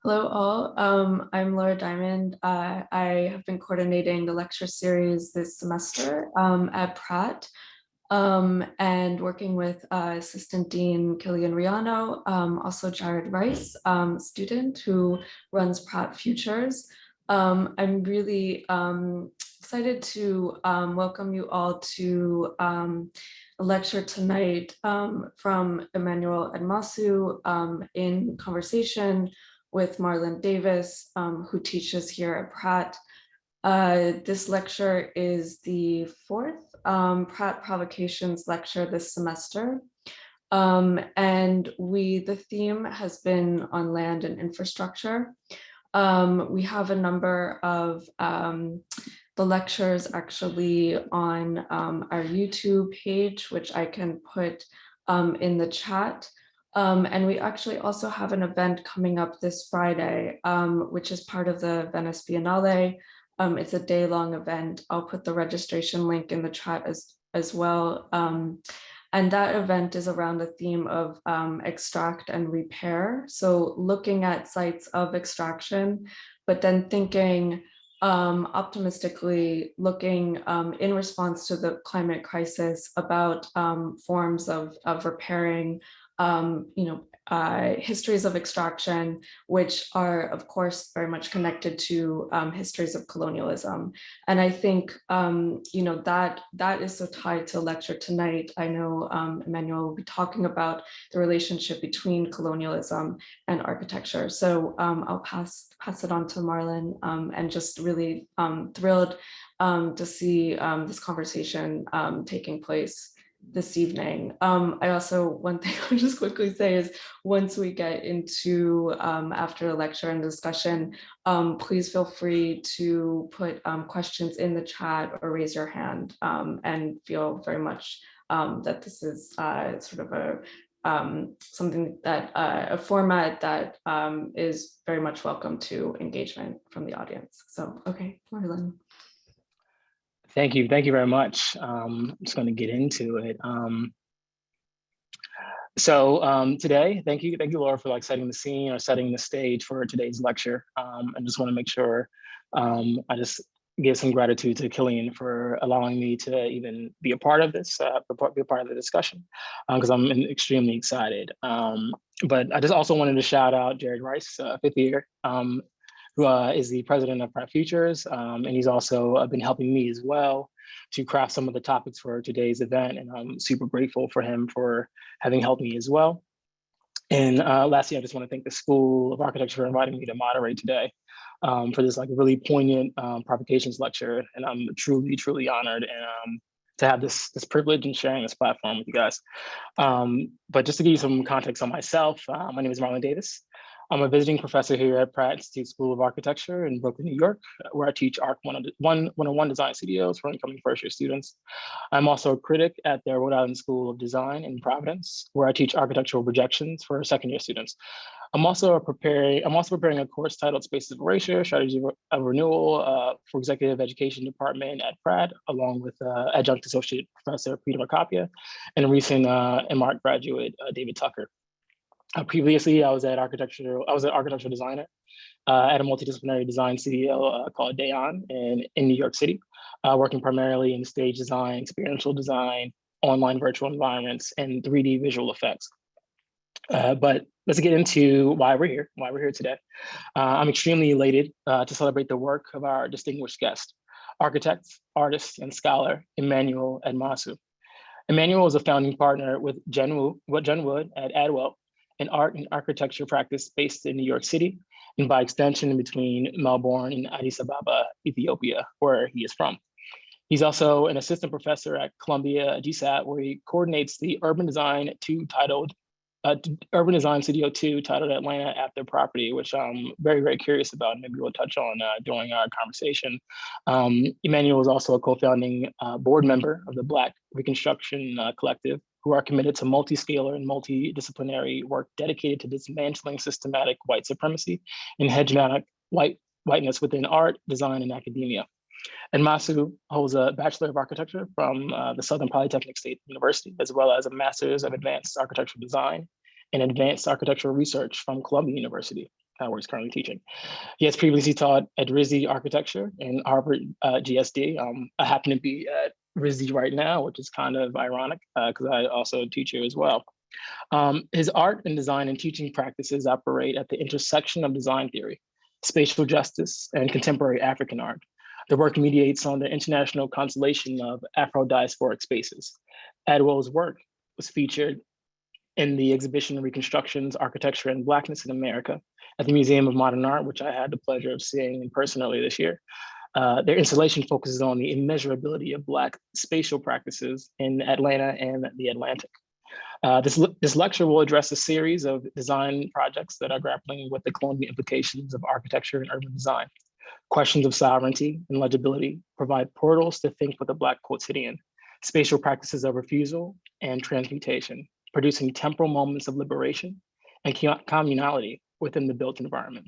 Hello all, I'm Laura Diamond. I have been coordinating the lecture series this semester at Pratt and working with Assistant Dean Killian Riano, also Jared Rice, student who runs Pratt Futures. I'm really excited to welcome you all to a lecture tonight from Emanuel Admassu in conversation with Marlon Davis, who teaches here at Pratt. This lecture is the fourth Pratt Provocations lecture this semester. And the theme has been on land and infrastructure. We have a number of the lectures actually on our YouTube page, which I can put in the chat. And we actually also have an event coming up this Friday, which is part of the Venice Biennale. It's a day-long event. I'll put the registration link in the chat as well. And that event is around the theme of extract and repair. So looking at sites of extraction, but then thinking optimistically, looking in response to the climate crisis about forms of repairing, histories of extraction, which are, of course, very much connected to histories of colonialism. And I think, that is so tied to lecture tonight. I know Emanuel will be talking about the relationship between colonialism and architecture. So I'll pass it on to Marlon, and just really thrilled to see this conversation taking place this evening. I also, one thing I'll just quickly say is once we get into after the lecture and discussion, please feel free to put questions in the chat or raise your hand, and feel very much that this is sort of something that a format that is very much welcome to engagement from the audience. So, okay, Marlon. Thank you very much. I'm just going to get into it. Today, thank you, Laura, for setting the scene or setting the stage for today's lecture. I just want to make sure I just give some gratitude to Killian for allowing me to even be a part of this, be a part of the discussion, because I'm extremely excited. But I just also wanted to shout out Jared Rice, fifth year, who is the president of Pratt Futures, and he's also been helping me as well to craft some of the topics for today's event, and I'm super grateful for him for having helped me as well. And lastly, I just want to thank the School of Architecture for inviting me to moderate today for this really poignant Provocations lecture, and I'm truly honored and to have this privilege and sharing this platform with you guys. But just to give you some context on myself, my name is Marlon Davis. I'm a visiting professor here at Pratt Institute School of Architecture in Brooklyn, New York, where I teach ARC 101 design studios for incoming first-year students. I'm also a critic at the Rhode Island School of Design in Providence, where I teach architectural projections for second-year students. I'm also preparing a course titled Spaces of Erasure, Strategy of Renewal for Executive Education Department at Pratt, along with Adjunct Associate Professor Peter Macapia and a recent MArch graduate, David Tucker. Previously, I was an architectural designer at a multidisciplinary design studio called Dayon in New York City, working primarily in stage design, experiential design, online virtual environments, and 3D visual effects. But let's get into why we're here today. I'm extremely elated to celebrate the work of our distinguished guest, architect, artist, and scholar, Emanuel Admassu. Emanuel is a founding partner with Jen Wood at Adwell, an art and architecture practice based in New York City, and by extension in between Melbourne and Addis Ababa, Ethiopia, where he is from. He's also an assistant professor at Columbia GSAT, where he coordinates the Urban Design Studio 2 titled Atlanta After Property, which I'm very curious about, and maybe we'll touch on during our conversation. Emanuel is also a co-founding board member of the Black Reconstruction Collective, who are committed to multi-scalar and multidisciplinary work dedicated to dismantling systematic white supremacy and hegemonic whiteness within art, design, and academia. And Admassu holds a Bachelor of Architecture from the Southern Polytechnic State University, as well as a Master's of Advanced Architectural Design and Advanced Architectural Research from Columbia University. where he's currently teaching. He has previously taught at RISD Architecture and Harvard GSD. I happen to be at RISD right now, which is kind of ironic because I also teach here as well. His art and design and teaching practices operate at the intersection of design theory, spatial justice, and contemporary African art. The work mediates on the international constellation of Afro-diasporic spaces. Adwell's work was featured in the exhibition Reconstructions, Architecture, and Blackness in America at the Museum of Modern Art, which I had the pleasure of seeing in person earlier this year. Their installation focuses on the immeasurability of Black spatial practices in Atlanta and the Atlantic. This lecture will address a series of design projects that are grappling with the colonial implications of architecture and urban design. Questions of sovereignty and legibility provide portals to think with the Black quotidian, spatial practices of refusal and transmutation, producing temporal moments of liberation and communality within the built environment.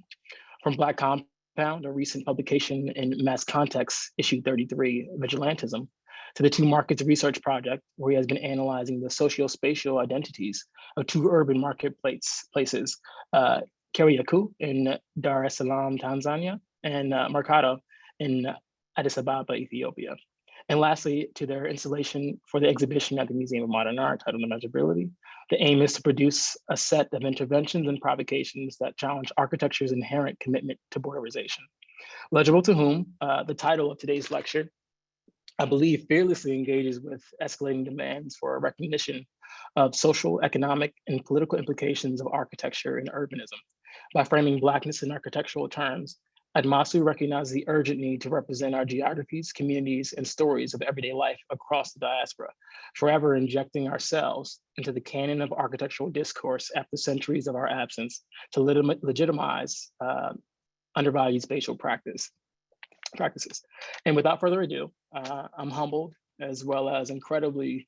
From Black Compound, a recent publication in Mass Context, issue 33, Vigilantism, to the Two Markets Research Project, where he has been analyzing the socio-spatial identities of two urban marketplaces, Kariako in Dar es Salaam, Tanzania, and Mercado in Addis Ababa, Ethiopia. And lastly, to their installation for the exhibition at the Museum of Modern Art titled Immeasurability. The aim is to produce a set of interventions and provocations that challenge architecture's inherent commitment to borderization. Legible to whom, the title of today's lecture, I believe, fearlessly engages with escalating demands for a recognition of social, economic, and political implications of architecture and urbanism. By framing Blackness in architectural terms, Admassu recognizes the urgent need to represent our geographies, communities, and stories of everyday life across the diaspora, forever injecting ourselves into the canon of architectural discourse after centuries of our absence to legitimize undervalued spatial practices. And without further ado, I'm humbled as well as incredibly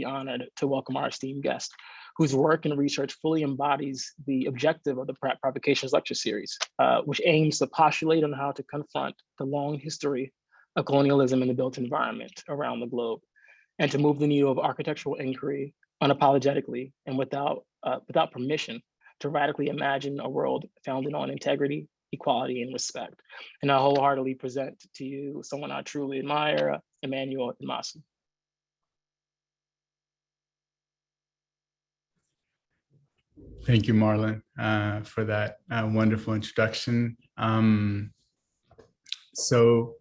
honored to welcome our esteemed guest, whose work and research fully embodies the objective of the Pratt Provocations lecture series, which aims to postulate on how to confront the long history of colonialism in the built environment around the globe, and to move the needle of architectural inquiry unapologetically and without permission to radically imagine a world founded on integrity, equality, and respect. And I wholeheartedly present to you someone I truly admire, Emanuel Admassu. Thank you, Marlon, for that wonderful introduction. So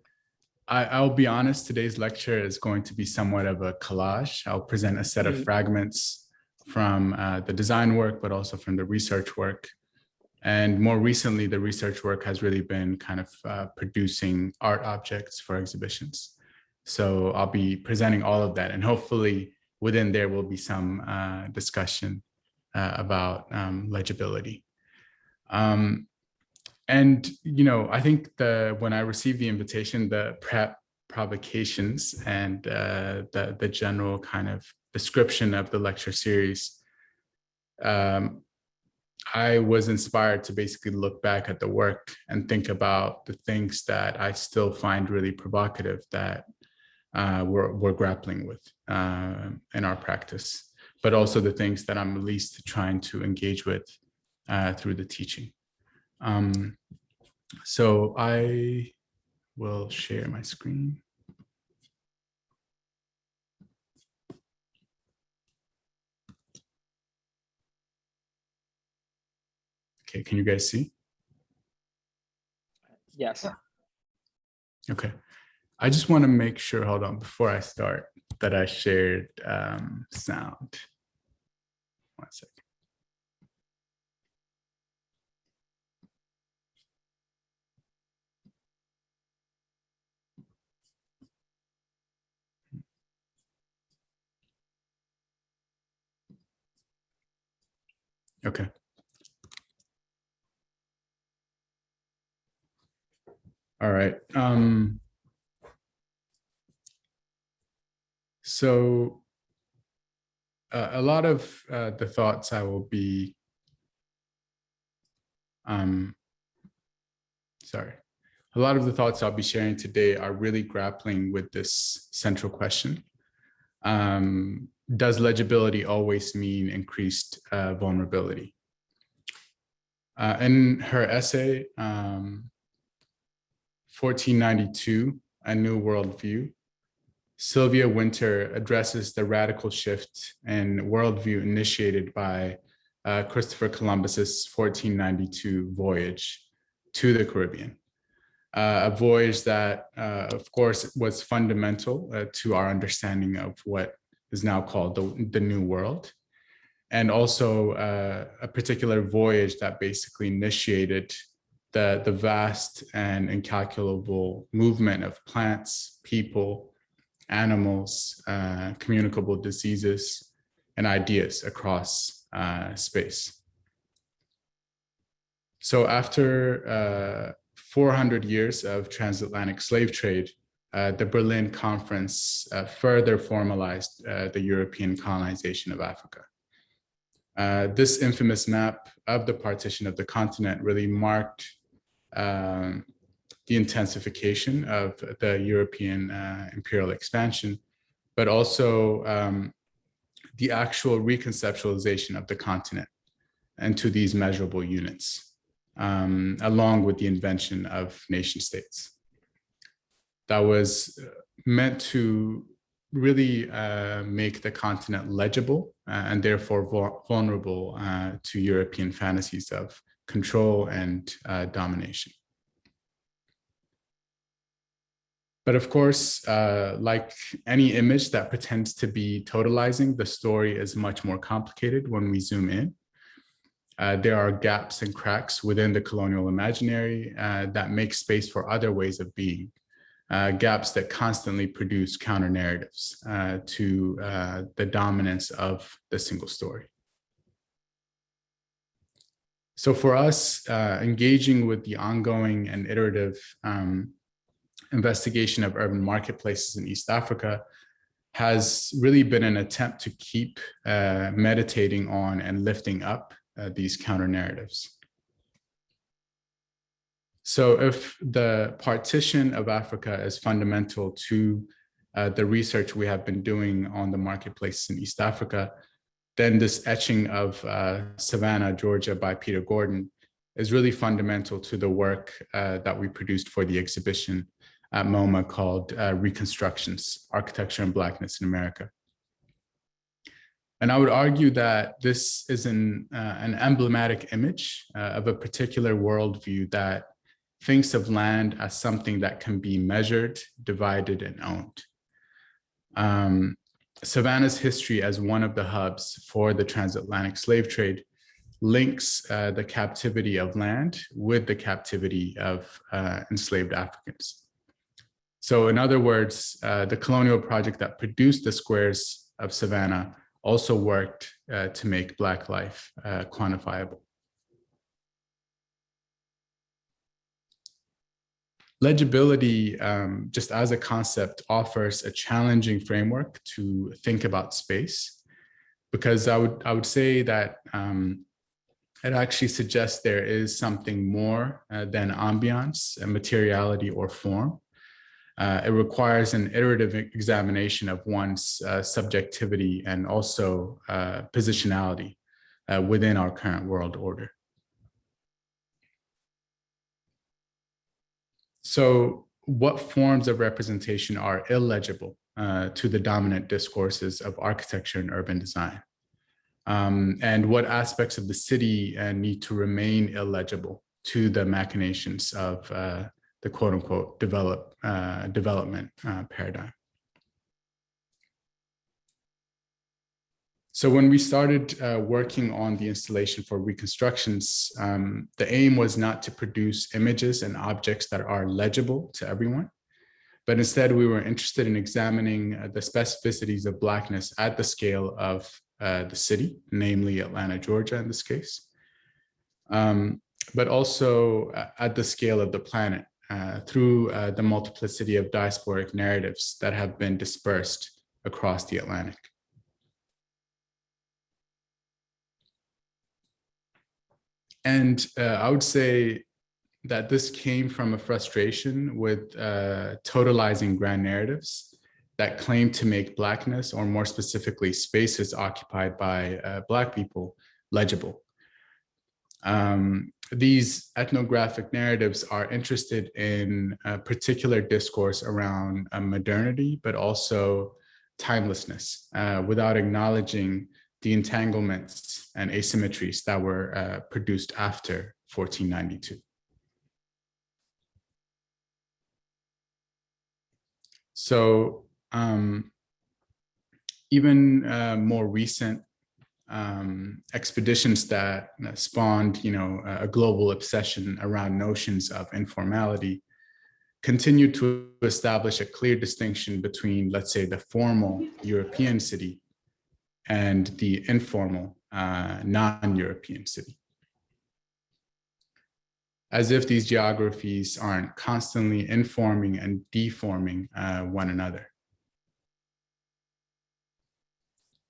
I'll be honest, today's lecture is going to be somewhat of a collage. I'll present a set of fragments from the design work, but also from the research work. And more recently, the research work has really been kind of producing art objects for exhibitions. So I'll be presenting all of that, and hopefully within there will be some discussion about legibility. And, you know, I think when I received the invitation, the Pratt Provocations and the general kind of description of the lecture series, I was inspired to basically look back at the work and think about the things that I still find really provocative that we're grappling with in our practice, but also the things that I'm at least trying to engage with through the teaching. So I will share my screen. Okay, can you guys see? Yes. Okay. I just want to make sure, hold on, before I start, that I shared sound. 1 second. Okay. All right. So a lot of the thoughts I will be, a lot of the thoughts I'll be sharing today are really grappling with this central question. Does legibility always mean increased vulnerability? In her essay, 1492, A New Worldview, Sylvia Wynter addresses the radical shift in worldview initiated by Christopher Columbus's 1492 voyage to the Caribbean. A voyage that, of course, was fundamental to our understanding of what is now called the New World. And also a particular voyage that basically initiated the vast and incalculable movement of plants, people, animals, communicable diseases, and ideas across space. So after 400 years of transatlantic slave trade, the Berlin Conference further formalized the European colonization of Africa. This infamous map of the partition of the continent really marked the intensification of the European imperial expansion, but also the actual reconceptualization of the continent into these measurable units, along with the invention of nation states. That was meant to really make the continent legible and therefore vulnerable to European fantasies of control and domination. But of course, like any image that pretends to be totalizing, the story is much more complicated when we zoom in. There are gaps and cracks within the colonial imaginary that make space for other ways of being. Gaps that constantly produce counter narratives to the dominance of the single story. So for us, engaging with the ongoing and iterative investigation of urban marketplaces in East Africa has really been an attempt to keep meditating on and lifting up these counter narratives. So if the partition of Africa is fundamental to the research we have been doing on the marketplaces in East Africa, then this etching of Savannah, Georgia by Peter Gordon is really fundamental to the work that we produced for the exhibition at MoMA called Reconstructions, Architecture and Blackness in America. And I would argue that this is an emblematic image of a particular worldview that thinks of land as something that can be measured, divided, and owned. Savannah's history as one of the hubs for the transatlantic slave trade links the captivity of land with the captivity of enslaved Africans. So in other words, the colonial project that produced the squares of Savannah also worked to make Black life quantifiable. Legibility, just as a concept, offers a challenging framework to think about space, because I would say that it actually suggests there is something more than ambiance, and materiality, or form. It requires an iterative examination of one's subjectivity and also positionality within our current world order. So what forms of representation are illegible to the dominant discourses of architecture and urban design? And what aspects of the city need to remain illegible to the machinations of the quote unquote development paradigm? So when we started working on the installation for Reconstructions, the aim was not to produce images and objects that are legible to everyone, but instead we were interested in examining the specificities of Blackness at the scale of the city, namely Atlanta, Georgia in this case, but also at the scale of the planet through the multiplicity of diasporic narratives that have been dispersed across the Atlantic. And I would say that this came from a frustration with totalizing grand narratives that claim to make Blackness, or more specifically, spaces occupied by Black people, legible. These ethnographic narratives are interested in a particular discourse around modernity, but also timelessness, without acknowledging the entanglements and asymmetries that were produced after 1492. So even more recent expeditions that spawned, a global obsession around notions of informality continue to establish a clear distinction between, let's say, the formal European city and the informal non-European city, as if these geographies aren't constantly informing and deforming one another.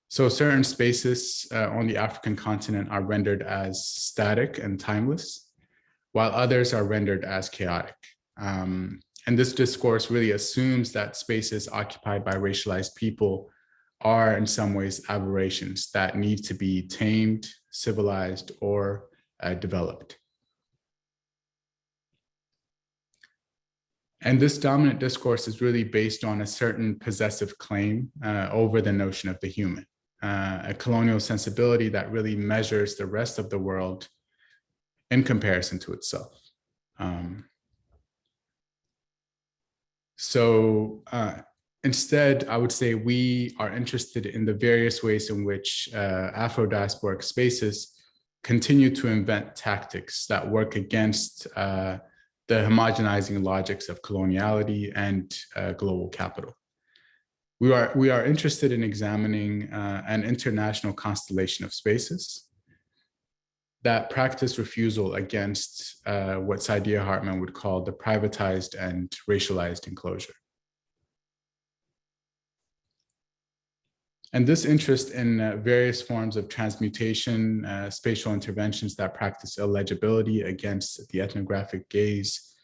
So certain spaces on the African continent are rendered as static and timeless, while others are rendered as chaotic. And this discourse really assumes that spaces occupied by racialized people are in some ways aberrations that need to be tamed, civilized, or developed. And this dominant discourse is really based on a certain possessive claim over the notion of the human, a colonial sensibility that really measures the rest of the world in comparison to itself. Instead, I would say we are interested in the various ways in which Afro-diasporic spaces continue to invent tactics that work against the homogenizing logics of coloniality and global capital. We are interested in examining an international constellation of spaces that practice refusal against what Saidiya Hartman would call the privatized and racialized enclosure. And this interest in various forms of transmutation, spatial interventions that practice illegibility against the ethnographic gaze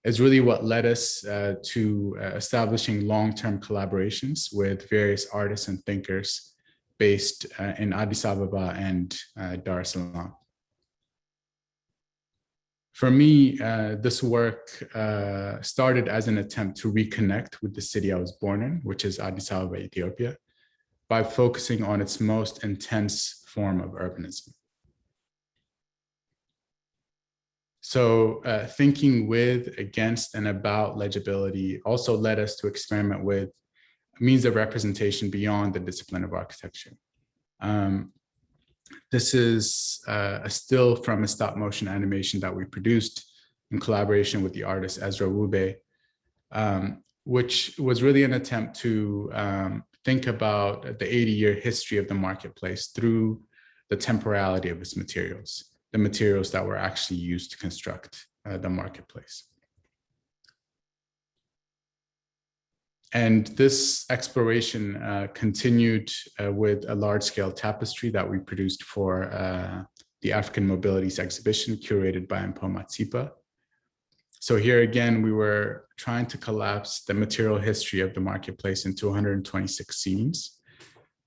is really what led us to establishing long-term collaborations with various artists and thinkers based in Addis Ababa and Dar es Salaam. For me, this work started as an attempt to reconnect with the city I was born in, which is Addis Ababa, Ethiopia, by focusing on its most intense form of urbanism. So thinking with, against, and about legibility also led us to experiment with means of representation beyond the discipline of architecture. This is a still from a stop motion animation that we produced in collaboration with the artist Ezra Wube, which was really an attempt to think about the 80-year history of the marketplace through the temporality of its materials, the materials that were actually used to construct the marketplace. And this exploration continued with a large-scale tapestry that we produced for the African Mobilities exhibition curated by Mpo Matsipa. So here again, we were trying to collapse the material history of the marketplace into 126 scenes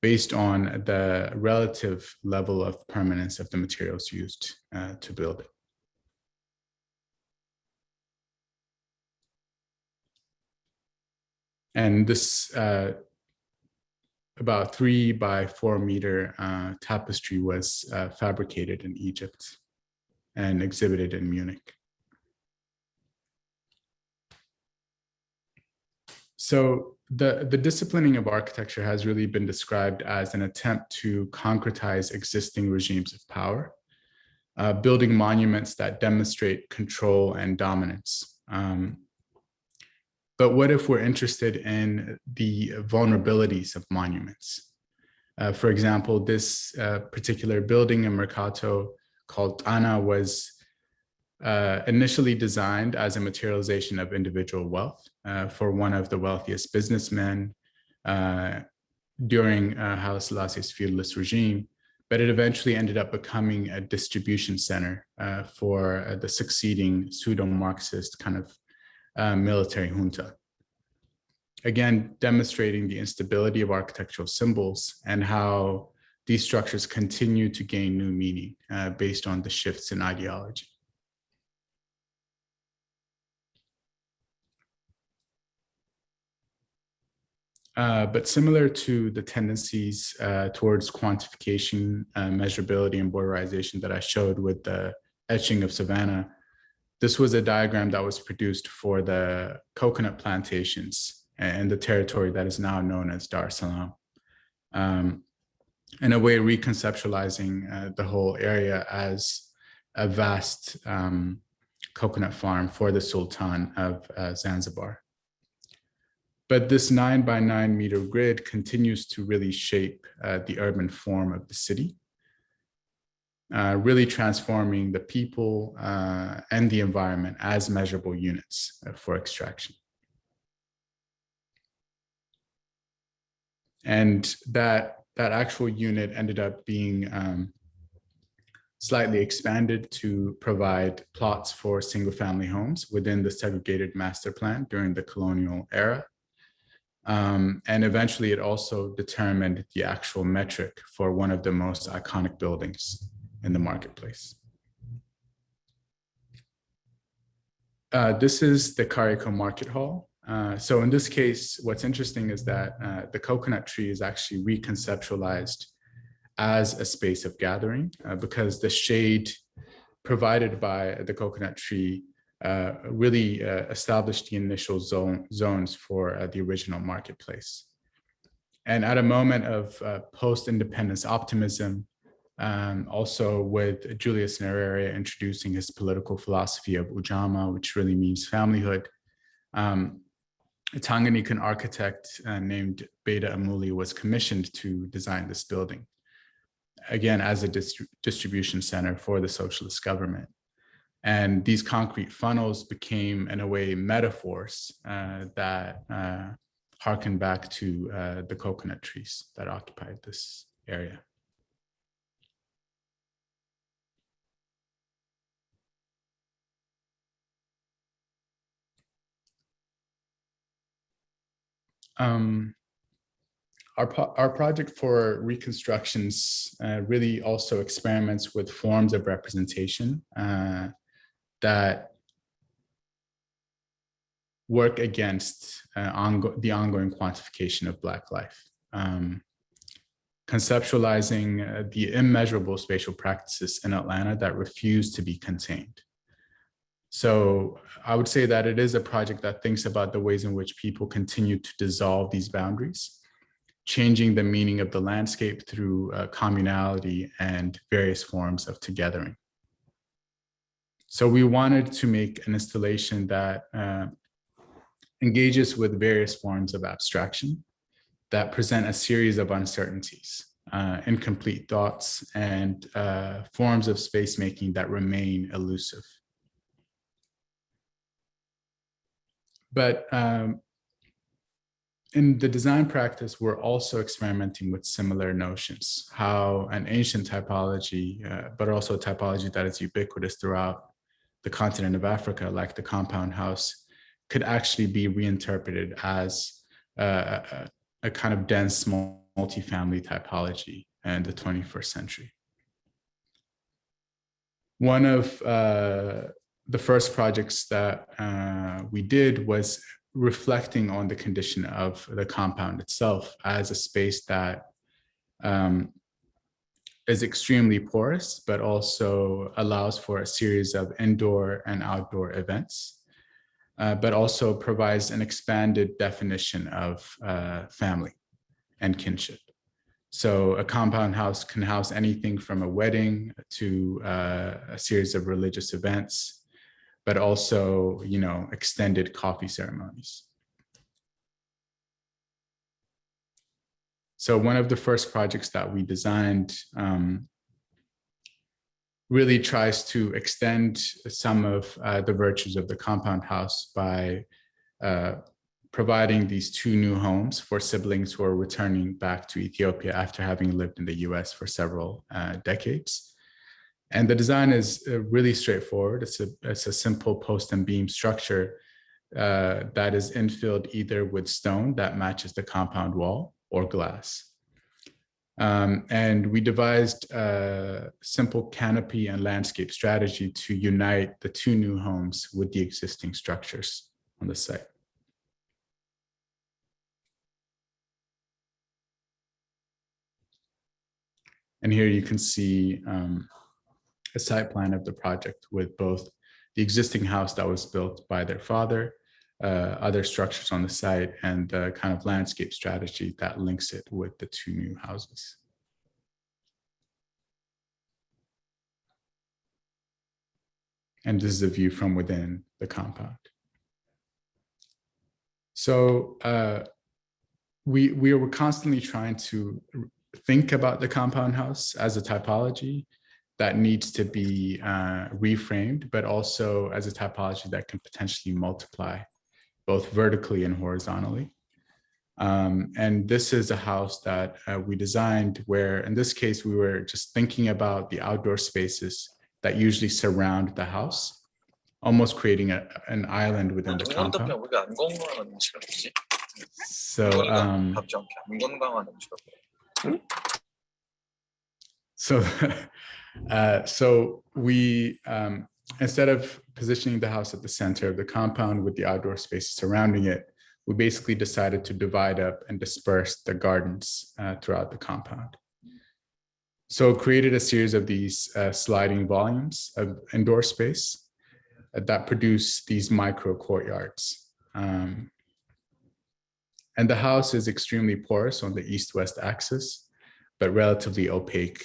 based on the relative level of permanence of the materials used to build it. And this about 3 by 4 meter tapestry was fabricated in Egypt and exhibited in Munich. So the disciplining of architecture has really been described as an attempt to concretize existing regimes of power, building monuments that demonstrate control and dominance. But what if we're interested in the vulnerabilities of monuments? For example, this particular building in Mercato called Tana was initially designed as a materialization of individual wealth for one of the wealthiest businessmen during Haile Selassie's feudalist regime, but it eventually ended up becoming a distribution center for the succeeding pseudo-Marxist kind of military junta. Again, demonstrating the instability of architectural symbols and how these structures continue to gain new meaning based on the shifts in ideology. But similar to the tendencies towards quantification, measurability, and borderization that I showed with the etching of Savannah, this was a diagram that was produced for the coconut plantations and the territory that is now known as Dar es Salaam. In a way, reconceptualizing the whole area as a vast coconut farm for the Sultan of Zanzibar. But this 9 by 9 meter grid continues to really shape the urban form of the city, really transforming the people and the environment as measurable units for extraction. And that actual unit ended up being slightly expanded to provide plots for single family homes within the segregated master plan during the colonial era. And eventually it also determined the actual metric for one of the most iconic buildings in the marketplace. This is the Kariko Market Hall. So in this case, what's interesting is that the coconut tree is actually reconceptualized as a space of gathering because the shade provided by the coconut tree really established the initial zones for the original marketplace. And at a moment of post-independence optimism, also with Julius Nyerere introducing his political philosophy of Ujamaa, which really means familyhood, a Tanganyikan architect named Beda Amuli was commissioned to design this building, again, as a distribution center for the socialist government. And these concrete funnels became, in a way, metaphors that harken back to the coconut trees that occupied this area. Our project for reconstructions really also experiments with forms of representation that work against the ongoing quantification of Black life, conceptualizing the immeasurable spatial practices in Atlanta that refuse to be contained. So I would say that it is a project that thinks about the ways in which people continue to dissolve these boundaries, changing the meaning of the landscape through communality and various forms of togethering. So we wanted to make an installation that engages with various forms of abstraction that present a series of uncertainties, incomplete thoughts, and forms of space making that remain elusive. But in the design practice, we're also experimenting with similar notions, how an ancient typology, but also a typology that is ubiquitous throughout the continent of Africa, like the compound house, could actually be reinterpreted as a kind of dense multifamily typology in the 21st century. One of the first projects that we did was reflecting on the condition of the compound itself as a space that is extremely porous, but also allows for a series of indoor and outdoor events, but also provides an expanded definition of family and kinship. So a compound house can house anything from a wedding to a series of religious events, but also, you know, extended coffee ceremonies. So one of the first projects that we designed really tries to extend some of the virtues of the compound house by providing these 2 new homes for siblings who are returning back to Ethiopia after having lived in the US for several decades. And the design is really straightforward. It's a simple post and beam structure that is infilled either with stone that matches the compound wall or glass. And we devised a simple canopy and landscape strategy to unite the two new homes with the existing structures on the site. And here you can see a site plan of the project with both the existing house that was built by their father, other structures on the site, and the kind of landscape strategy that links it with the two new houses. And this is a view from within the compound. So we were constantly trying to think about the compound house as a typology that needs to be reframed, but also as a typology that can potentially multiply both vertically and horizontally. And this is a house that we designed where, in this case, we were just thinking about the outdoor spaces that usually surround the house, almost creating an island within the compound. So we, instead of positioning the house at the center of the compound with the outdoor spaces surrounding it, we basically decided to divide up and disperse the gardens throughout the compound. So created a series of these sliding volumes of indoor space that produce these micro courtyards. And the house is extremely porous on the east-west axis, but relatively opaque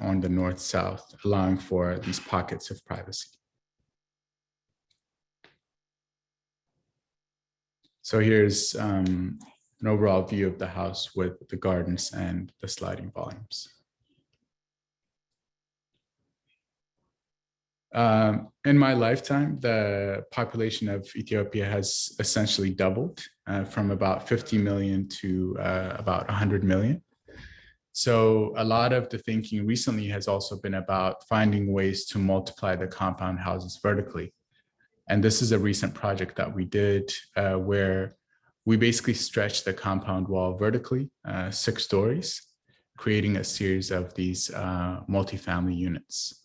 on the north-south, allowing for these pockets of privacy. So here's an overall view of the house with the gardens and the sliding volumes. In my lifetime, the population of Ethiopia has essentially doubled from about 50 million to about 100 million. So a lot of the thinking recently has also been about finding ways to multiply the compound houses vertically. And this is a recent project that we did where we basically stretched the compound wall vertically, 6 stories, creating a series of these multifamily units.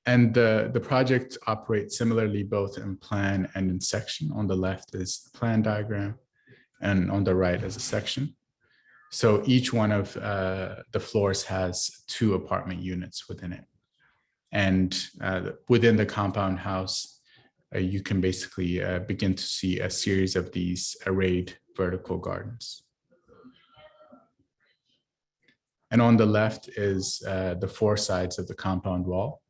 And the project operates similarly both in plan and in section. On the left is the plan diagram, and on the right is a section. So each one of the floors has 2 apartment units within it. And within the compound house, you can basically begin to see a series of these arrayed vertical gardens. And on the left is the 4 sides of the compound wall.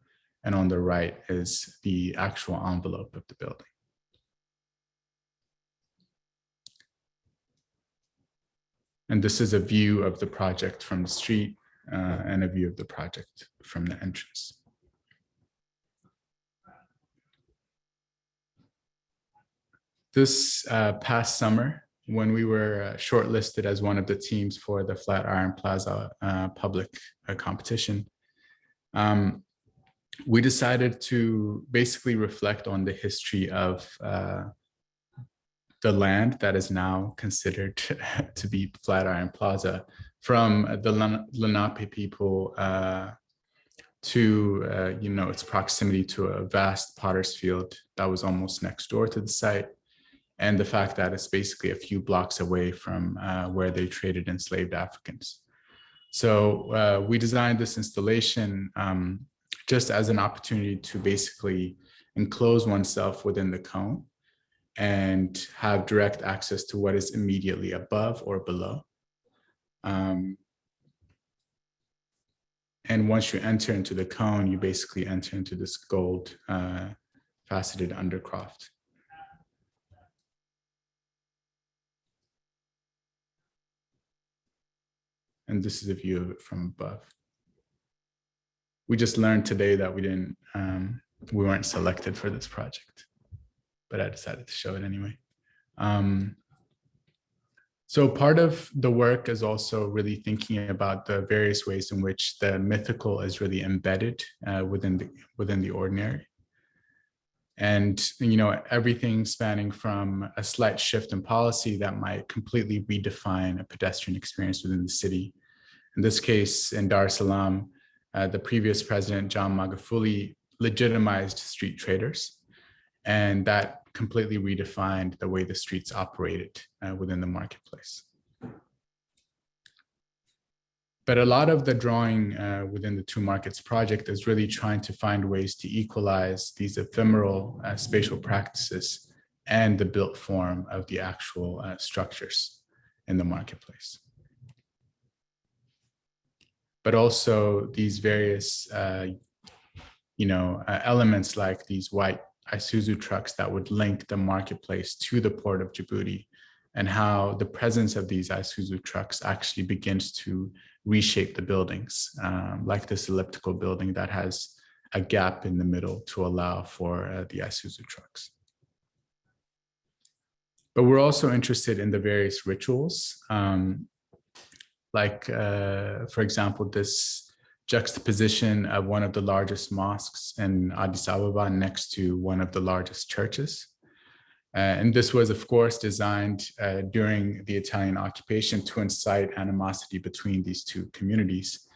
And on the right is the actual envelope of the building. And this is a view of the project from the street and a view of the project from the entrance. This past summer, when we were shortlisted as one of the teams for the Flatiron Plaza public competition, we decided to basically reflect on the history of the land that is now considered to be Flatiron Plaza, from the Lenape people to its proximity to a vast potter's field that was almost next door to the site, and the fact that it's basically a few blocks away from where they traded enslaved Africans. So we designed this installation just as an opportunity to basically enclose oneself within the cone and have direct access to what is immediately above or below. And once you enter into the cone, you basically enter into this gold faceted undercroft. And this is a view of it from above. We just learned today that we weren't selected for this project, but I decided to show it anyway. So part of the work is also really thinking about the various ways in which the mythical is really embedded within the ordinary. And everything spanning from a slight shift in policy that might completely redefine a pedestrian experience within the city. In this case, in Dar es Salaam, the previous president, John Magufuli, legitimized street traders, and that completely redefined the way the streets operated within the marketplace. But a lot of the drawing within the Two Markets project is really trying to find ways to equalize these ephemeral spatial practices and the built form of the actual structures in the marketplace. But also these various elements like these white Isuzu trucks that would link the marketplace to the port of Djibouti, and how the presence of these Isuzu trucks actually begins to reshape the buildings, like this elliptical building that has a gap in the middle to allow for the Isuzu trucks. But we're also interested in the various rituals, for example, this juxtaposition of one of the largest mosques in Addis Ababa next to one of the largest churches. And this was, of course, designed during the Italian occupation to incite animosity between these two communities.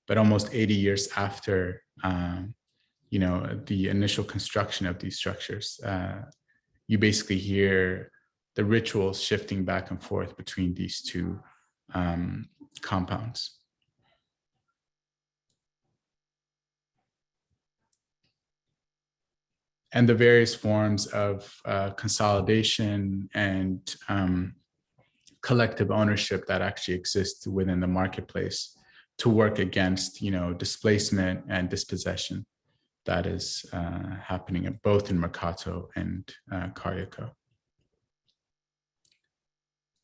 But almost 80 years after, the initial construction of these structures, you basically hear the rituals shifting back and forth between these two compounds. And the various forms of consolidation and collective ownership that actually exist within the marketplace to work against, displacement and dispossession that is happening both in Mercato and Kariko.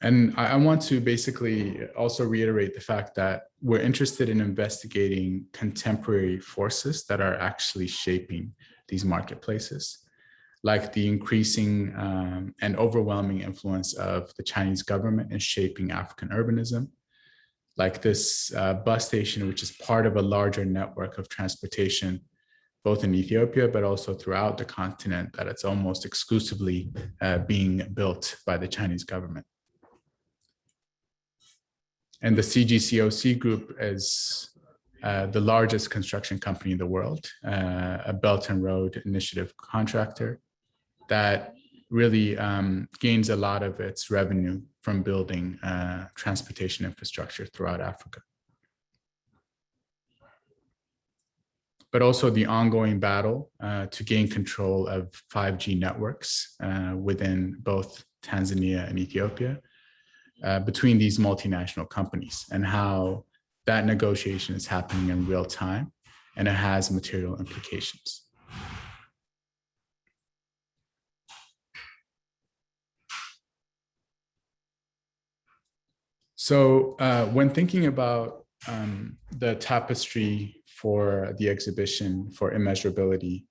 And I want to basically also reiterate the fact that we're interested in investigating contemporary forces that are actually shaping these marketplaces, like the increasing and overwhelming influence of the Chinese government in shaping African urbanism, like this bus station, which is part of a larger network of transportation, both in Ethiopia, but also throughout the continent, that it's almost exclusively being built by the Chinese government. And the CGCOC group is the largest construction company in the world, a Belt and Road Initiative contractor that really gains a lot of its revenue from building transportation infrastructure throughout Africa. But also the ongoing battle to gain control of 5G networks within both Tanzania and Ethiopia, between these multinational companies, and how that negotiation is happening in real time, and it has material implications. So when thinking about the tapestry for the exhibition for Immeasurability,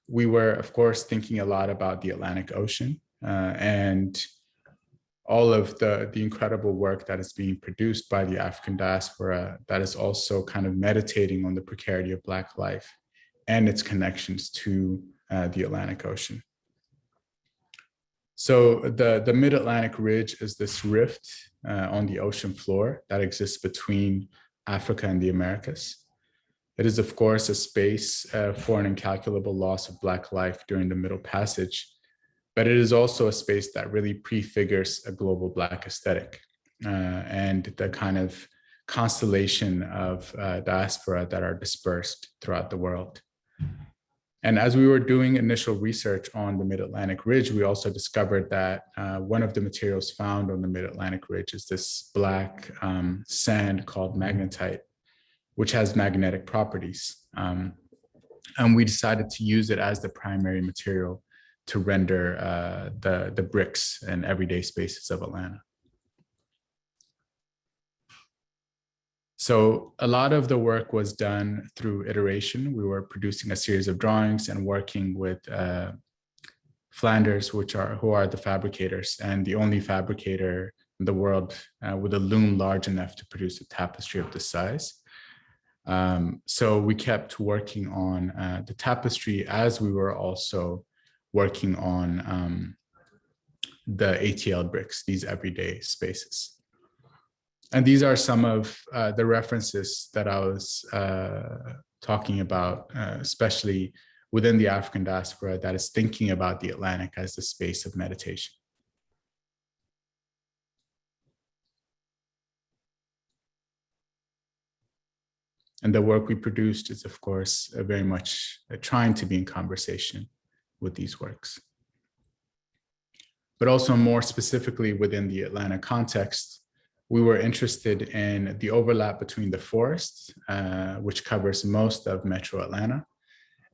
we were, of course, thinking a lot about the Atlantic Ocean and all of the incredible work that is being produced by the African diaspora that is also kind of meditating on the precarity of Black life and its connections to the Atlantic Ocean. So the Mid-Atlantic Ridge is this rift on the ocean floor that exists between Africa and the Americas. It is, of course, a space for an incalculable loss of Black life during the Middle Passage, but it is also a space that really prefigures a global Black aesthetic and the kind of constellation of diaspora that are dispersed throughout the world. And as we were doing initial research on the Mid-Atlantic Ridge, we also discovered that one of the materials found on the Mid-Atlantic Ridge is this Black sand called magnetite, which has magnetic properties. And we decided to use it as the primary material to render the bricks and everyday spaces of Atlanta. So a lot of the work was done through iteration. We were producing a series of drawings and working with Flanders, who are the fabricators and the only fabricator in the world with a loom large enough to produce a tapestry of this size. So we kept working on the tapestry as we were also working on the ATL bricks, these everyday spaces. And these are some of the references that I was talking about, especially within the African diaspora that is thinking about the Atlantic as the space of meditation. And the work we produced is, of course, very much trying to be in conversation with these works. But also more specifically within the Atlanta context, we were interested in the overlap between the forest, which covers most of Metro Atlanta,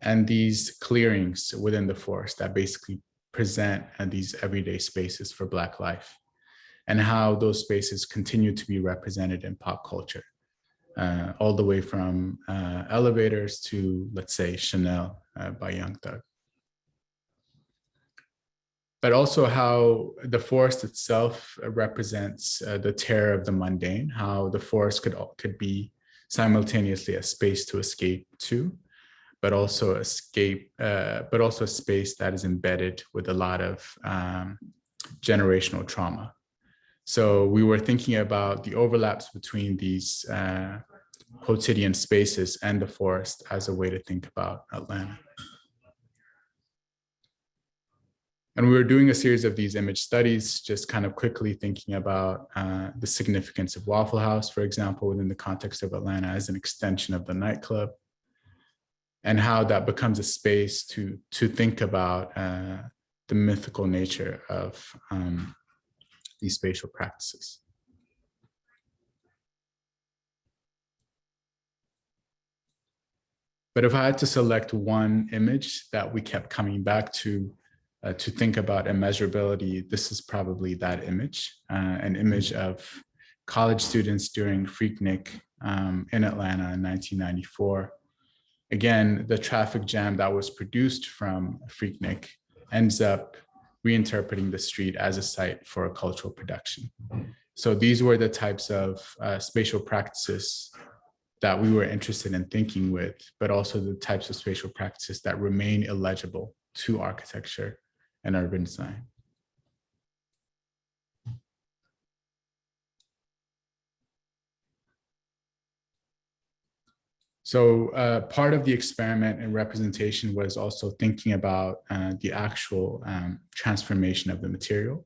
and these clearings within the forest that basically present these everyday spaces for Black life, and how those spaces continue to be represented in pop culture. All the way from elevators to, let's say, Chanel by Young Thug. But also how the forest itself represents the terror of the mundane, how the forest could be simultaneously a space to escape to, but also a space that is embedded with a lot of generational trauma. So we were thinking about the overlaps between these quotidian spaces and the forest as a way to think about Atlanta. And we were doing a series of these image studies, just kind of quickly thinking about the significance of Waffle House, for example, within the context of Atlanta as an extension of the nightclub, and how that becomes a space to think about the mythical nature of these spatial practices. But if I had to select one image that we kept coming back to think about immeasurability, this is probably that image, an image of college students during Freaknik in Atlanta in 1994. Again, the traffic jam that was produced from Freaknik ends up reinterpreting the street as a site for a cultural production. So these were the types of spatial practices that we were interested in thinking with, but also the types of spatial practices that remain illegible to architecture and urban design. So part of the experiment and representation was also thinking about the actual transformation of the material.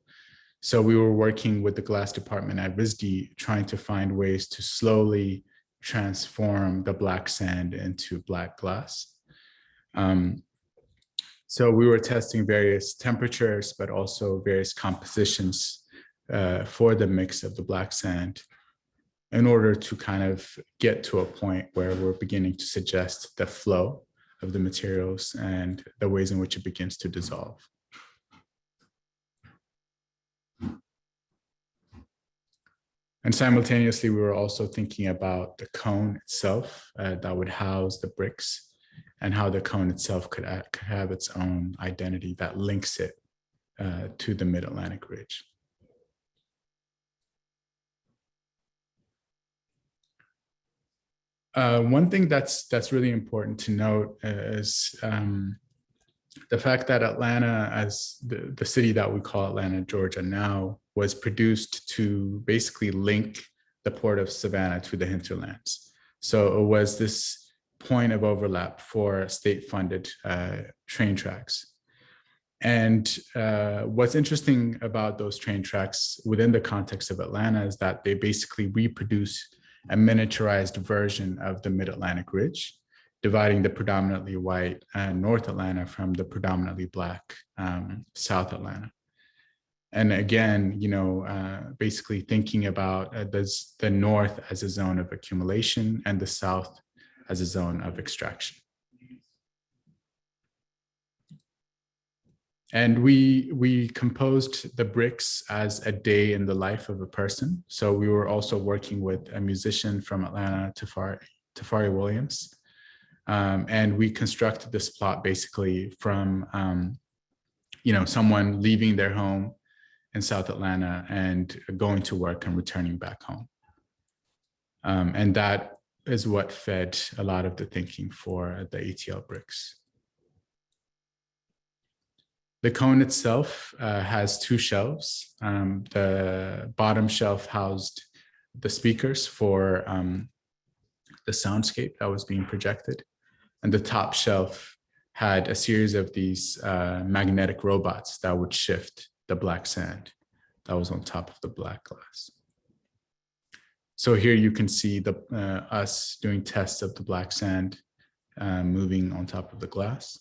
So we were working with the glass department at RISD, trying to find ways to slowly transform the Black sand into Black glass. So we were testing various temperatures, but also various compositions for the mix of the Black sand in order to kind of get to a point where we're beginning to suggest the flow of the materials and the ways in which it begins to dissolve. And simultaneously, we were also thinking about the cone itself that would house the bricks, and how the cone itself could have its own identity that links it to the Mid-Atlantic Ridge. One thing that's really important to note is the fact that Atlanta, as the city that we call Atlanta, Georgia now, was produced to basically link the port of Savannah to the hinterlands. So it was this point of overlap for state-funded train tracks. And what's interesting about those train tracks within the context of Atlanta is that they basically reproduce a miniaturized version of the Mid-Atlantic Ridge, dividing the predominantly white North Atlanta from the predominantly Black South Atlanta. And again, basically thinking about the North as a zone of accumulation and the South as a zone of extraction. And we composed the bricks as a day in the life of a person. So we were also working with a musician from Atlanta, Tafari Williams. And we constructed this plot basically from someone leaving their home in South Atlanta and going to work and returning back home. And that is what fed a lot of the thinking for the ATL bricks. The cone itself has two shelves. The bottom shelf housed the speakers for the soundscape that was being projected. And the top shelf had a series of these magnetic robots that would shift the black sand that was on top of the black glass. So here you can see us doing tests of the black sand moving on top of the glass.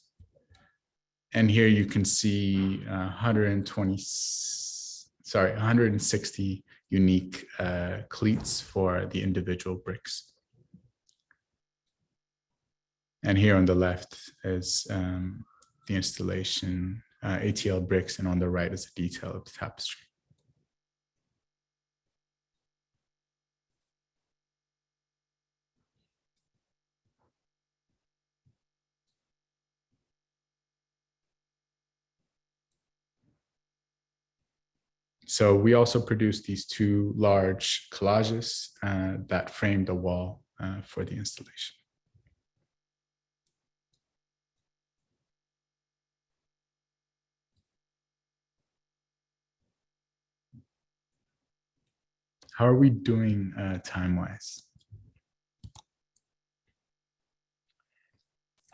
And here you can see 160 unique cleats for the individual bricks. And here on the left is the installation, ATL bricks, and on the right is a detail of the tapestry. So we also produced these two large collages that frame the wall for the installation. How are we doing time-wise?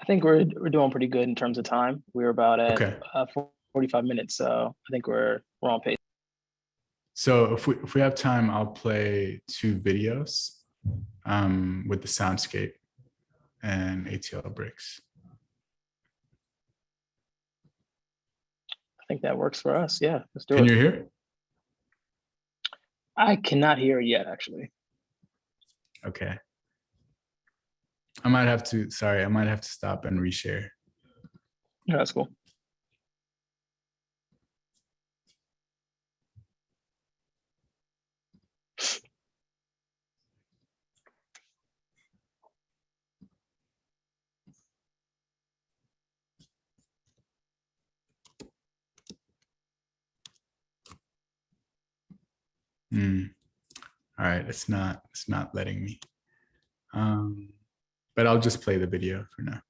I think we're doing pretty good in terms of time. We're about at 45 minutes, so I think we're on pace. So if we have time, I'll play two videos with the soundscape and ATL bricks. I think that works for us. Yeah, let's do it. Can you hear it? I cannot hear it yet, actually. Okay. I might have to stop and reshare. Yeah, that's cool. All right, it's not letting me. But I'll just play the video for now.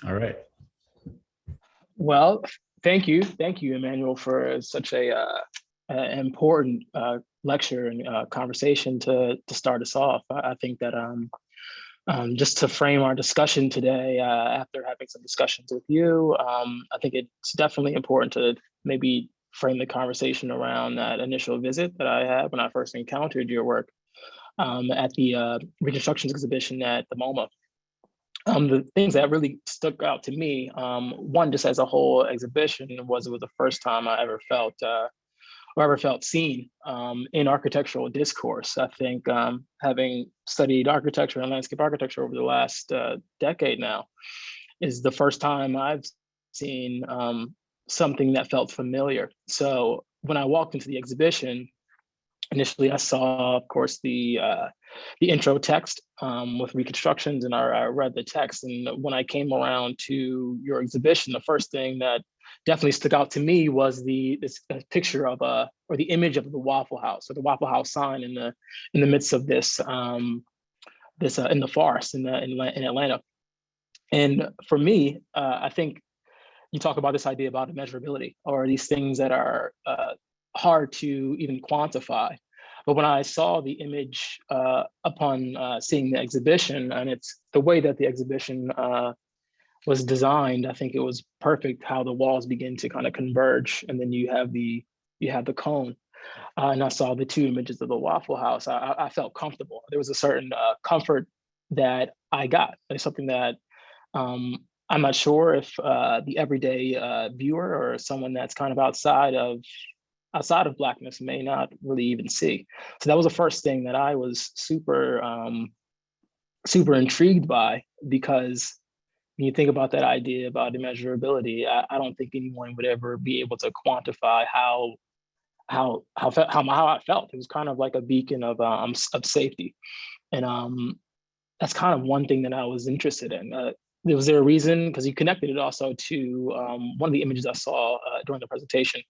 All right. Well, thank you, Emanuel, for such a important lecture and conversation to start us off. I think that just to frame our discussion today, after having some discussions with you, I think it's definitely important to maybe frame the conversation around that initial visit that I had when I first encountered your work at the Reconstructions exhibition at the MoMA. The things that really stuck out to me, one, just as a whole exhibition, it was the first time I ever felt seen in architectural discourse. I think having studied architecture and landscape architecture over the last decade now is the first time I've seen something that felt familiar. So when I walked into the exhibition, initially I saw, of course, the intro text with reconstructions, and I read the text. And when I came around to your exhibition, the first thing that definitely stuck out to me was this picture of or the image of the Waffle House, or the Waffle House sign in the midst of this in the forest in Atlanta. And for me, I think you talk about this idea about immeasurability, or these things that are hard to even quantify. But when I saw the image upon seeing the exhibition, and it's the way that the exhibition was designed, I think it was perfect how the walls begin to kind of converge, and then you have the cone. And I saw the two images of the Waffle House. I felt comfortable. There was a certain comfort that I got. It's something that I'm not sure if the everyday viewer or someone that's kind of outside of outside of Blackness may not really even see. So that was the first thing that I was super intrigued by, because when you think about that idea about immeasurability, I don't think anyone would ever be able to quantify how I felt. It was kind of like a beacon of safety, and that's kind of one thing that I was interested in. Was there a reason? Because you connected it also to one of the images I saw during the presentation,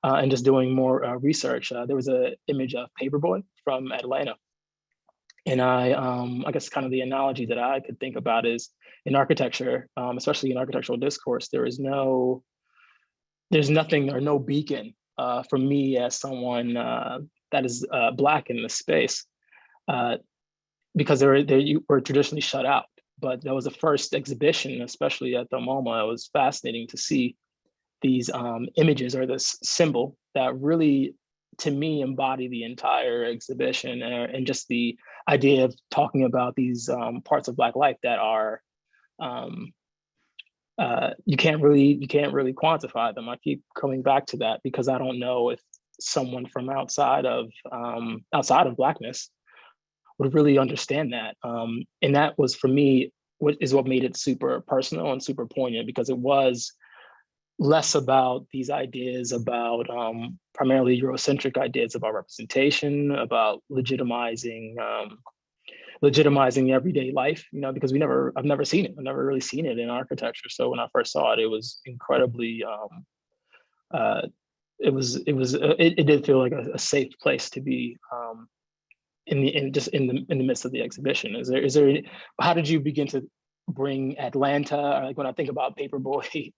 and just doing more research. There was an image of Paperboy from Atlanta. And I guess kind of the analogy that I could think about is in architecture, especially in architectural discourse, there's nothing or no beacon for me as someone that is Black in this space, because you were traditionally shut out. But that was the first exhibition, especially at the MoMA. It was fascinating to see these images or this symbol that really, to me, embody the entire exhibition, and just the idea of talking about these parts of Black life that are you can't really quantify them. I keep coming back to that because I don't know if someone from outside of Blackness would really understand that. And that was, for me, what made it super personal and super poignant, because it was less about these ideas about primarily Eurocentric ideas about representation, about legitimizing everyday life, because I've never seen it. I've never really seen it in architecture. So when I first saw it, it was incredibly, it did feel like a safe place to be in the midst of the exhibition. How did you begin to bring Atlanta? Like when I think about Paperboy,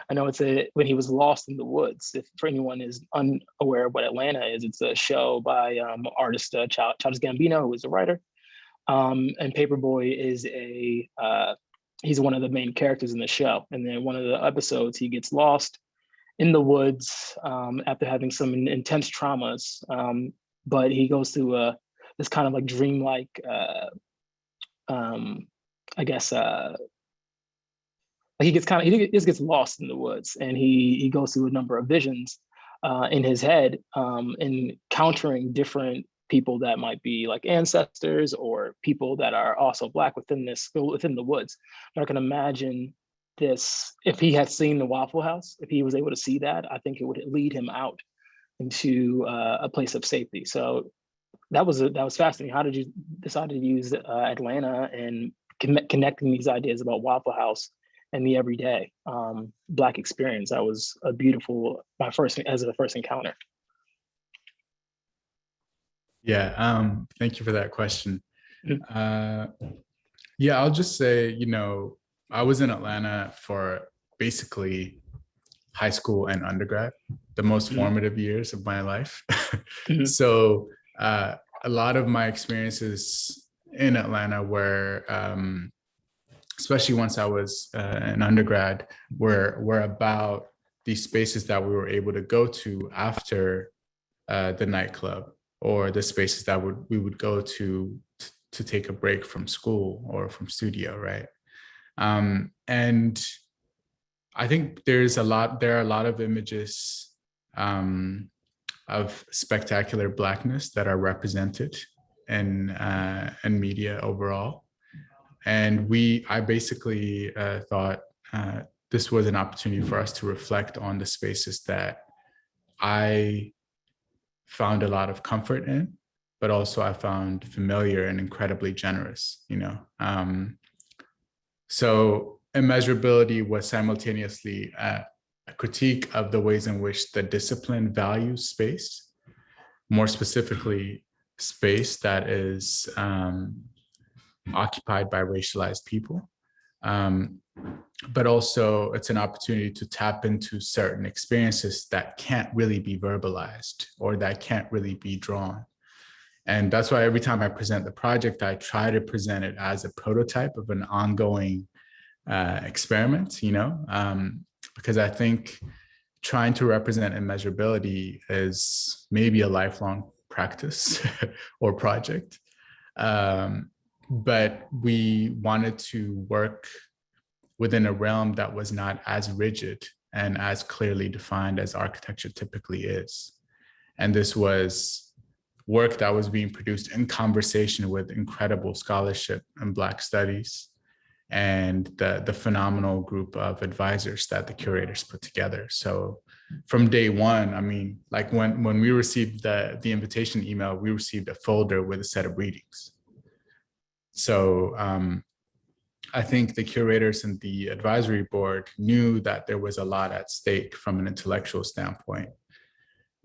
I know when he was lost in the woods. If for anyone is unaware of what Atlanta is, it's a show by artist Childish Gambino, who is a writer. And Paperboy is he's one of the main characters in the show. And then one of the episodes, he gets lost in the woods after having some intense traumas. But he goes through this kind of like dreamlike, I guess, he just gets lost in the woods, and he goes through a number of visions in his head, encountering different people that might be like ancestors or people that are also Black within the woods. But I can imagine this, if he had seen the Waffle House, if he was able to see that, I think it would lead him out into a place of safety. So that was fascinating. How did you decide to use Atlanta and connecting these ideas about Waffle House and the everyday Black experience? That was a beautiful, my first encounter. Yeah, thank you for that question. Yeah, I'll just say, I was in Atlanta for basically high school and undergrad, the most formative years of my life. So a lot of my experiences in Atlanta were, especially once I was an undergrad, were about these spaces that we were able to go to after the nightclub, or the spaces that we would go to take a break from school or from studio, right? And I think there are a lot of images of spectacular Blackness that are represented in media overall. And I basically thought this was an opportunity for us to reflect on the spaces that I found a lot of comfort in, but also I found familiar and incredibly generous, So Immeasurability was simultaneously a critique of the ways in which the discipline values space, more specifically space that is occupied by racialized people. But also it's an opportunity to tap into certain experiences that can't really be verbalized or that can't really be drawn. And that's why every time I present the project, I try to present it as a prototype of an ongoing experiment, because I think trying to represent immeasurability is maybe a lifelong practice or project. But we wanted to work within a realm that was not as rigid and as clearly defined as architecture typically is. And this was work that was being produced in conversation with incredible scholarship in Black studies and the phenomenal group of advisors that the curators put together. So from day one, I mean, like when we received the invitation email, we received a folder with a set of readings. So I think the curators and the advisory board knew that there was a lot at stake from an intellectual standpoint.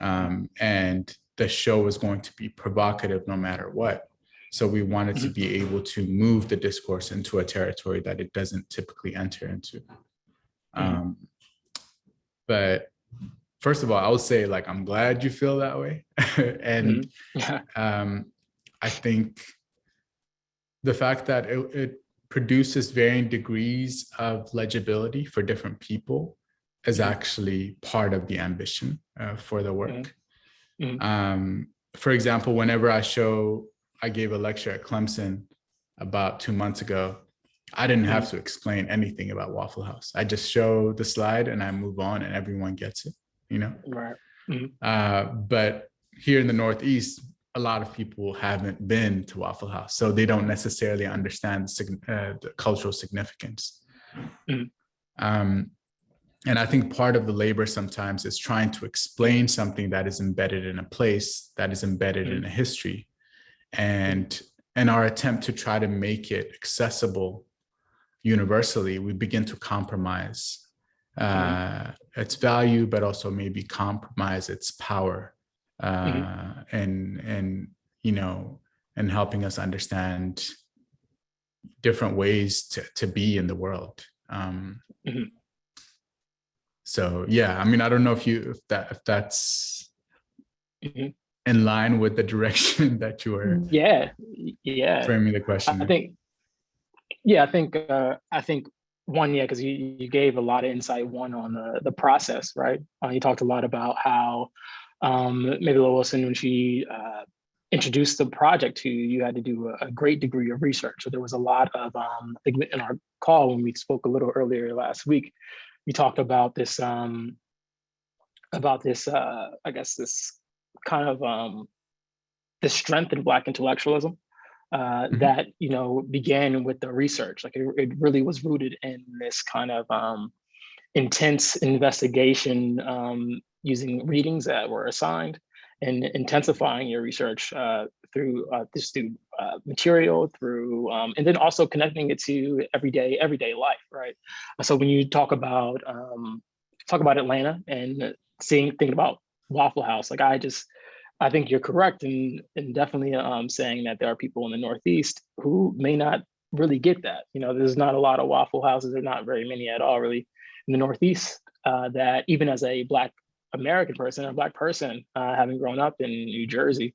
And the show was going to be provocative no matter what. So we wanted to be able to move the discourse into a territory that it doesn't typically enter into. But first of all, I would say, like, I'm glad you feel that way. And I think the fact that it produces varying degrees of legibility for different people is actually part of the ambition for the work. For example, whenever I gave a lecture at Clemson about 2 months ago, I didn't have to explain anything about Waffle House. I just show the slide and I move on and everyone gets it, you know? Right. But here in the Northeast, a lot of people haven't been to Waffle House, so they don't necessarily understand the cultural significance. And I think part of the labor sometimes is trying to explain something that is embedded in a place, that is embedded in a history. And in our attempt to try to make it accessible universally, we begin to compromise its value, but also maybe compromise its power, and you know, and helping us understand different ways to be in the world. So yeah, I mean, I don't know if that's in line with the direction that you were framing the question. I think one, because you gave a lot of insight, one, on the process, right? You talked a lot about how maybe Laura Wilson, when she introduced the project to you, you had to do a great degree of research. So there was a lot of, I think in our call when we spoke a little earlier last week, you talked about this, I guess this kind of this strength in Black intellectualism that, you know, began with the research. Like it really was rooted in this kind of intense investigation using readings that were assigned and intensifying your research through material, through and then also connecting it to everyday life, right? So when you talk about Atlanta and thinking about Waffle House, like I think you're correct in definitely saying that there are people in the Northeast who may not really get that. You know, there's not a lot of Waffle Houses. There are not very many at all, really, in the Northeast. That even as a Black American person, a Black person, having grown up in New Jersey,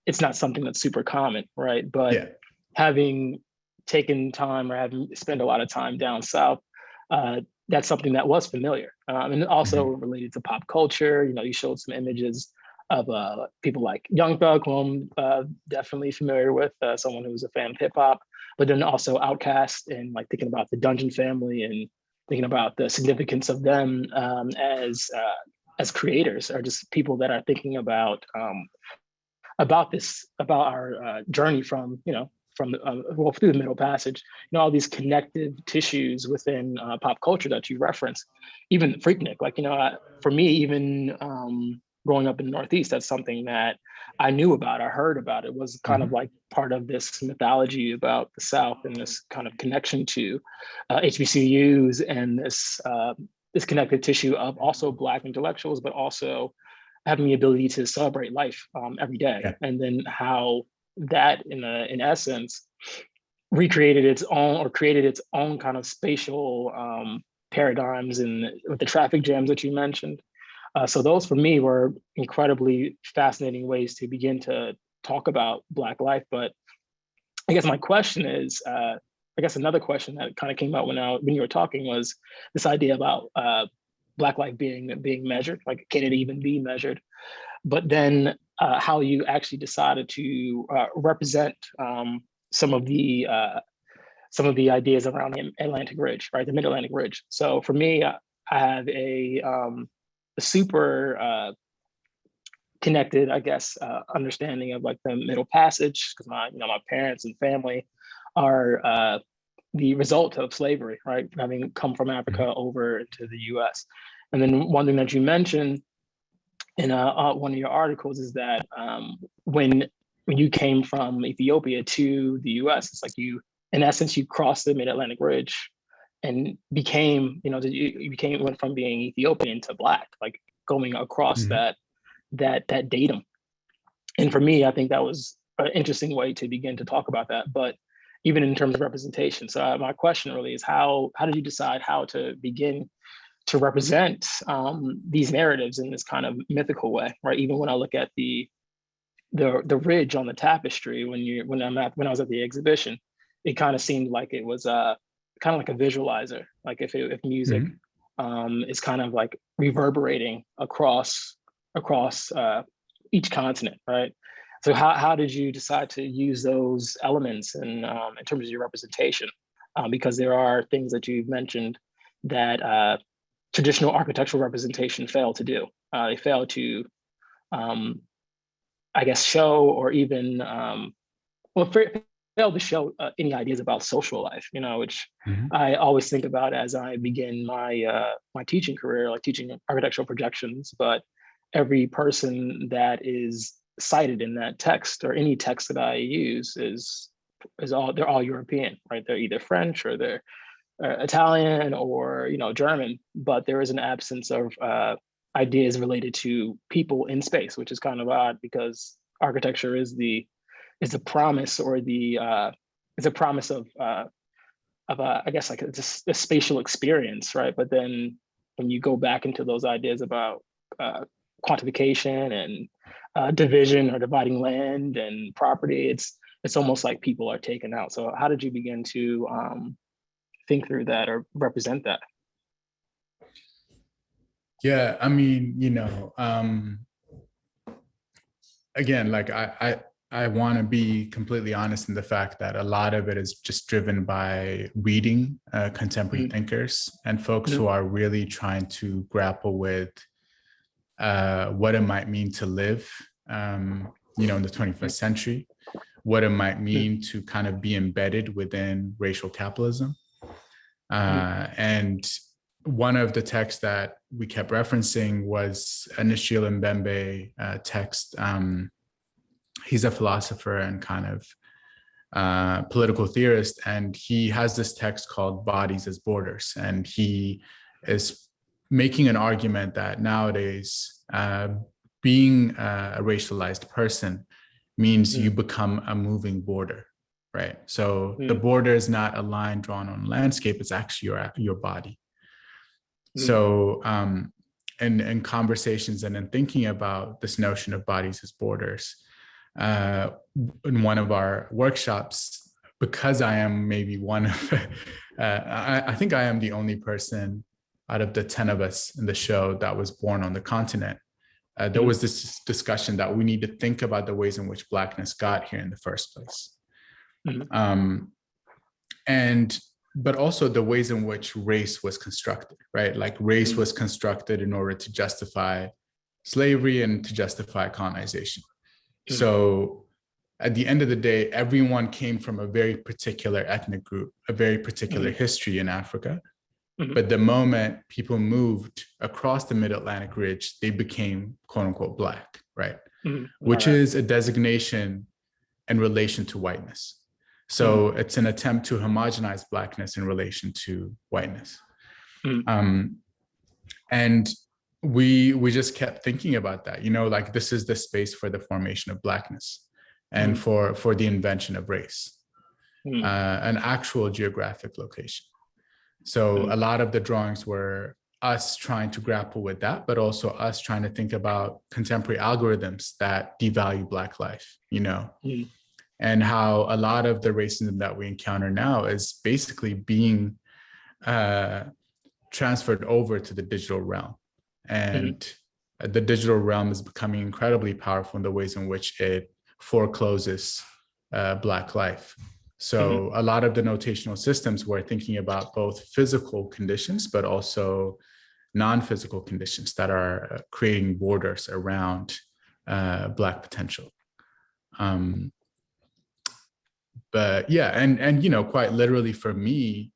it's not something that's super common, right? But having taken time or having spent a lot of time down south, that's something that was familiar, and also related to pop culture. You know, you showed some images of people like Young Thug, who I'm definitely familiar with, someone who's a fan of hip hop, but then also Outkast, and like thinking about the Dungeon Family and thinking about the significance of them as creators, or just people that are thinking about our journey from, you know, through the Middle Passage, you know, all these connective tissues within pop culture that you reference, even Freaknik, like, you know, for me, even growing up in the Northeast, that's something that I knew about, I heard about. It was kind of like part of this mythology about the South and this kind of connection to HBCUs and this connective tissue of also Black intellectuals, but also having the ability to celebrate life every day. And then how that in essence recreated its own, or created its own kind of spatial paradigms, and with the traffic jams that you mentioned. So those for me were incredibly fascinating ways to begin to talk about Black life. But I guess my question is, I guess another question that kind of came out when you were talking was this idea about Black life being measured, like can it even be measured? But then how you actually decided to represent some of the ideas around the Atlantic Ridge, right, the Mid-Atlantic Ridge. So for me, I have a super connected, I guess, understanding of like the Middle Passage, because my parents and family are the result of slavery, right? Having come from Africa over into the U.S. And then one thing that you mentioned in one of your articles is that when you came from Ethiopia to the U.S., it's like in essence, you crossed the Mid-Atlantic Ridge and became, went from being Ethiopian to Black, like going across that datum. And for me, I think that was an interesting way to begin to talk about that. But even in terms of representation, so my question really is how did you decide how to begin to represent these narratives in this kind of mythical way, right? Even when I look at the ridge on the tapestry, when I was at the exhibition, it kind of seemed like it was kind of like a visualizer, like if music is kind of like reverberating across each continent, right? So how did you decide to use those elements in terms of your representation? Because there are things that you've mentioned that traditional architectural representation failed to do. They failed to, I guess, show or even, failed to show any ideas about social life, which I always think about as I begin my teaching career, like teaching architectural projections. But every person that is cited in that text or any text that I use they're all European, right? They're either French or they're Italian or German, but there is an absence of ideas related to people in space, which is kind of odd because architecture is the promise or is a promise of I guess like a spatial experience, right? But then when you go back into those ideas about quantification and division or dividing land and property, it's almost like people are taken out. So how did you begin to think through that or represent that? Yeah, I mean, again, like I want to be completely honest in the fact that a lot of it is just driven by reading contemporary thinkers and folks who are really trying to grapple with what it might mean to live, in the 21st century, what it might mean to kind of be embedded within racial capitalism. And one of the texts that we kept referencing was an Achille Mbembe text. He's a philosopher and kind of political theorist, and he has this text called Bodies as Borders. And he is making an argument that nowadays being a racialized person means you become a moving border, right? So the border is not a line drawn on landscape, it's actually your body. So in conversations and in thinking about this notion of bodies as borders, in one of our workshops, because I am maybe one of, I think I am the only person out of the 10 of us in the show that was born on the continent. There was this discussion that we need to think about the ways in which Blackness got here in the first place. But also the ways in which race was constructed, right? Like race was constructed in order to justify slavery and to justify colonization. So at the end of the day, everyone came from a very particular ethnic group, a very particular history in Africa. But the moment people moved across the Mid-Atlantic Ridge, they became quote unquote Black, right? Which is a designation in relation to whiteness. So it's an attempt to homogenize Blackness in relation to whiteness. And we just kept thinking about that, like this is the space for the formation of Blackness and for the invention of race, an actual geographic location. So a lot of the drawings were us trying to grapple with that, but also us trying to think about contemporary algorithms that devalue Black life, and how a lot of the racism that we encounter now is basically being transferred over to the digital realm. And the digital realm is becoming incredibly powerful in the ways in which it forecloses Black life. So a lot of the notational systems were thinking about both physical conditions, but also non-physical conditions that are creating borders around Black potential. But yeah, and you know, quite literally for me,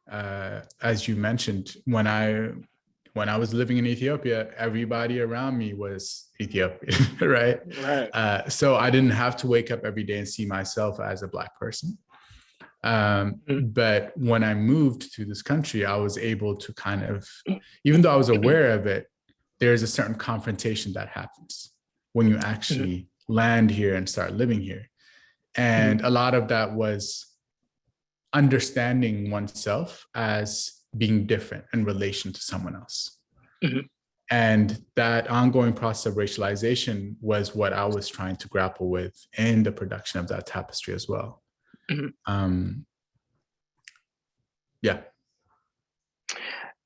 as you mentioned, when I was living in Ethiopia, everybody around me was Ethiopian, right? Right. So I didn't have to wake up every day and see myself as a Black person. But when I moved to this country, I was able to kind of, even though I was aware of it, there's a certain confrontation that happens when you actually land here and start living here. And a lot of that was understanding oneself as being different in relation to someone else. And that ongoing process of racialization was what I was trying to grapple with in the production of that tapestry as well. Yeah.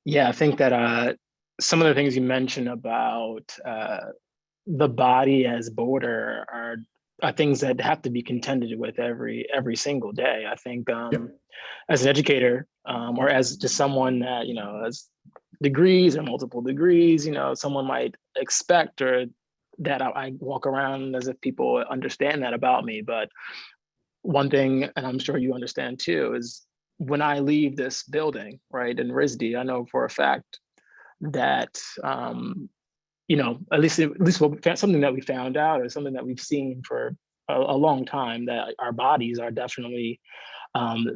Yeah, I think that some of the things you mentioned about the body as border are things that have to be contended with every single day. I think as an educator or as just someone that, you know, has degrees or multiple degrees, you know, someone might expect or that I walk around as if people understand that about me. But one thing, and I'm sure you understand too, is when I leave this building, right, in RISD, I know for a fact that you know, at least something that we found out or something that we've seen for a long time, that our bodies are definitely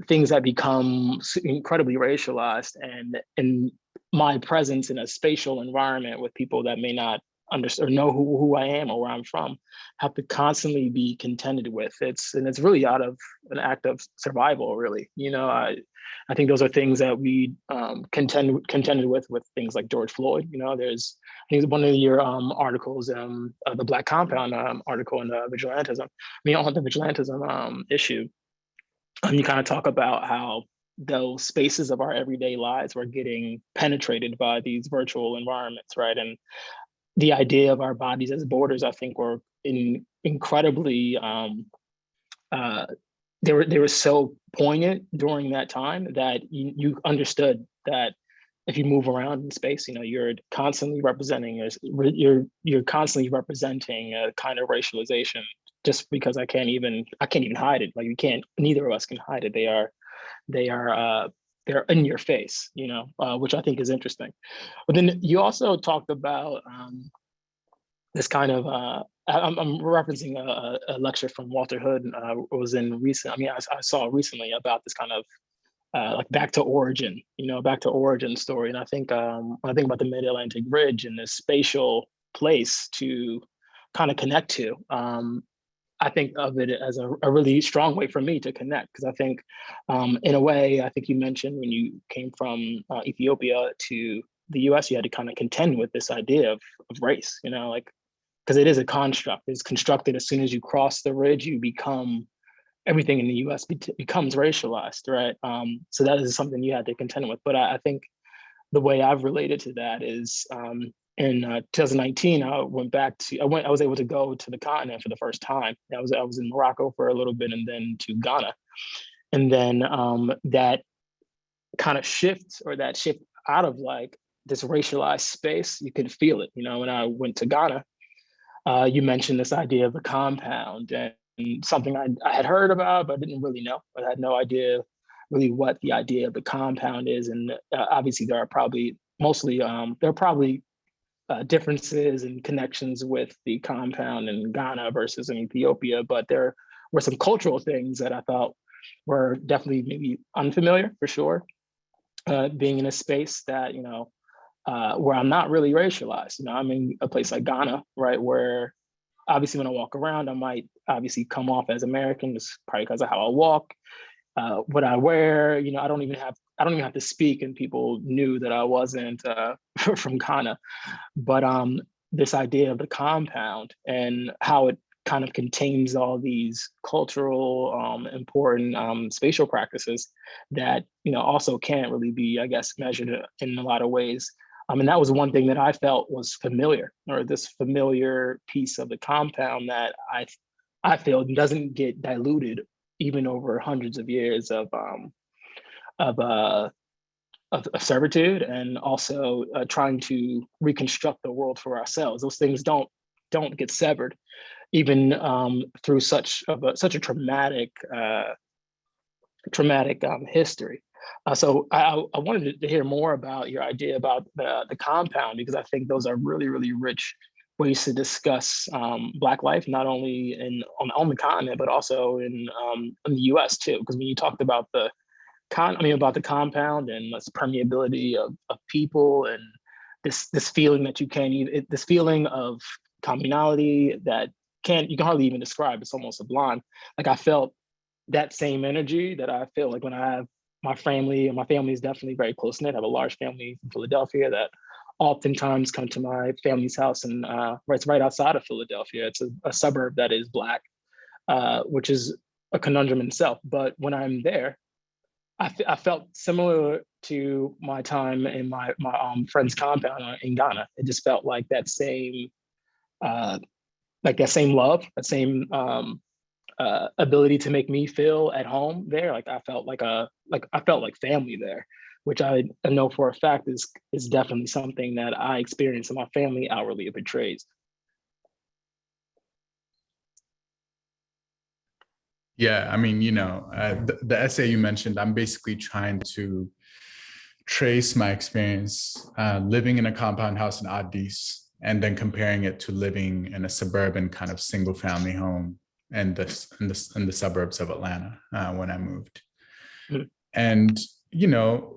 things that become incredibly racialized, and in my presence in a spatial environment with people that may not understand or know who I am or where I'm from, have to constantly be contended with. It's really out of an act of survival, really. You know, I think those are things that we contended with things like George Floyd. You know, there's, I think one of your articles, the Black Compound article in Vigilantism. I mean, on the Vigilantism issue, you kind of talk about how those spaces of our everyday lives were getting penetrated by these virtual environments, right? And the idea of our bodies as borders, I think, were incredibly they were so poignant during that time that you understood that if you move around in space, you know, you're constantly representing you're constantly representing a kind of racialization. Just because I can't even hide it. Like, neither of us can hide it. They're in your face, you know, which I think is interesting. But then you also talked about this kind of I'm referencing a lecture from Walter Hood. Was in recent. I mean, I saw recently about this kind of like back to origin story. And I think when I think about the Mid-Atlantic Ridge and this spatial place to kind of connect to, I think of it as a really strong way for me to connect, because I think in a way, I think you mentioned when you came from Ethiopia to the US, you had to kind of contend with this idea of race, you know, like, because it is a construct. It's constructed as soon as you cross the ridge, you become, everything in the US becomes racialized, right? So that is something you had to contend with. But I think the way I've related to that is in 2019, I was able to go to the continent for the first time. I was in Morocco for a little bit, and then to Ghana. And then that kind of shift out of like this racialized space, you could feel it. You know, when I went to Ghana, you mentioned this idea of a compound, and something I had heard about, but I didn't really know. I had no idea really what the idea of the compound is. And obviously there are probably differences and connections with the compound in Ghana versus in Ethiopia, but there were some cultural things that I thought were definitely maybe unfamiliar for sure. Being in a space that, you know, where I'm not really racialized. You know, I'm in a place like Ghana, right, where obviously when I walk around, I might obviously come off as American, just probably because of how I walk, what I wear. You know, I don't even have to speak, and people knew that I wasn't from Ghana. But this idea of the compound and how it kind of contains all these cultural important spatial practices that, you know, also can't really be, I guess, measured in a lot of ways. And that was one thing that I felt was familiar, or this familiar piece of the compound that I feel doesn't get diluted even over hundreds of years of servitude, and also trying to reconstruct the world for ourselves. Those things don't don't get severed, even through such a traumatic history. So I wanted to hear more about your idea about the compound, because I think those are really, really rich ways to discuss Black life, not only on the continent, but also in the U.S. too. Because when you talked about the compound and this permeability of people, and this feeling that you can't even, this feeling of communality that you can hardly even describe. It's almost sublime. Like I felt that same energy that I feel like when I have my family, and my family is definitely very close knit. I have a large family in Philadelphia that oftentimes come to my family's house, and it's right outside of Philadelphia. It's a suburb that is Black, which is a conundrum in itself. But when I'm there, I felt similar to my time in my friend's compound in Ghana. It just felt like that same love, that same ability to make me feel at home there. Like I felt like family there, which I know for a fact is definitely something that I experience and my family outwardly portrays. Yeah, I mean, the essay you mentioned, I'm basically trying to trace my experience living in a compound house in Addis, and then comparing it to living in a suburban kind of single family home in the suburbs of Atlanta when I moved. Mm-hmm. And,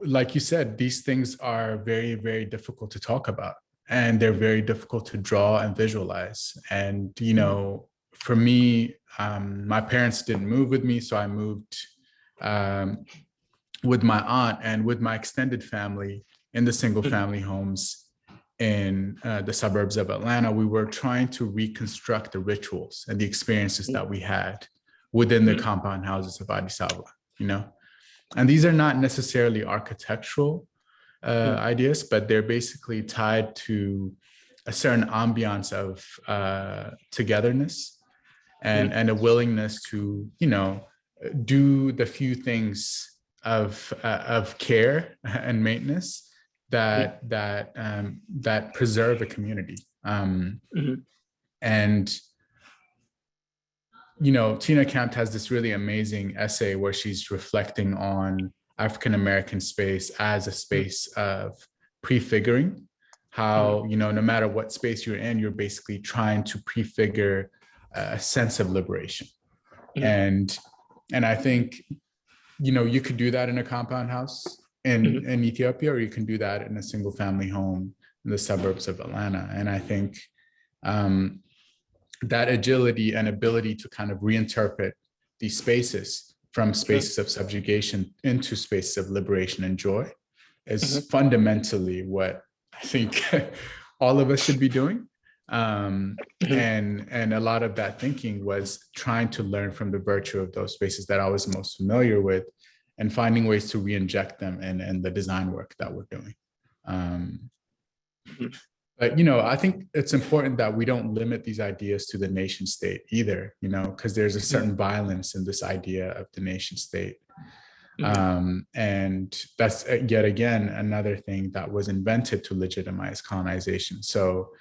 like you said, these things are very, very difficult to talk about, and they're very difficult to draw and visualize. And, for me, my parents didn't move with me, so I moved with my aunt and with my extended family in the single family homes in the suburbs of Atlanta. We were trying to reconstruct the rituals and the experiences that we had within the compound houses of Addis Ababa, And these are not necessarily architectural ideas, but they're basically tied to a certain ambiance of togetherness and a willingness to, do the few things of care and maintenance that preserve a community. And Tina Kempt has this really amazing essay where she's reflecting on African American space as a space of prefiguring. How no matter what space you're in, you're basically trying to prefigure a sense of liberation. And I think you could do that in a compound house in Ethiopia, or you can do that in a single family home in the suburbs of Atlanta. And I think that agility and ability to kind of reinterpret these spaces from spaces of subjugation into spaces of liberation and joy is fundamentally what I think all of us should be doing. And a lot of that thinking was trying to learn from the virtue of those spaces that I was most familiar with, and finding ways to re-inject them in the design work that we're doing. But I think it's important that we don't limit these ideas to the nation state either, because there's a certain violence in this idea of the nation state. And that's yet again another thing that was invented to legitimize colonization. So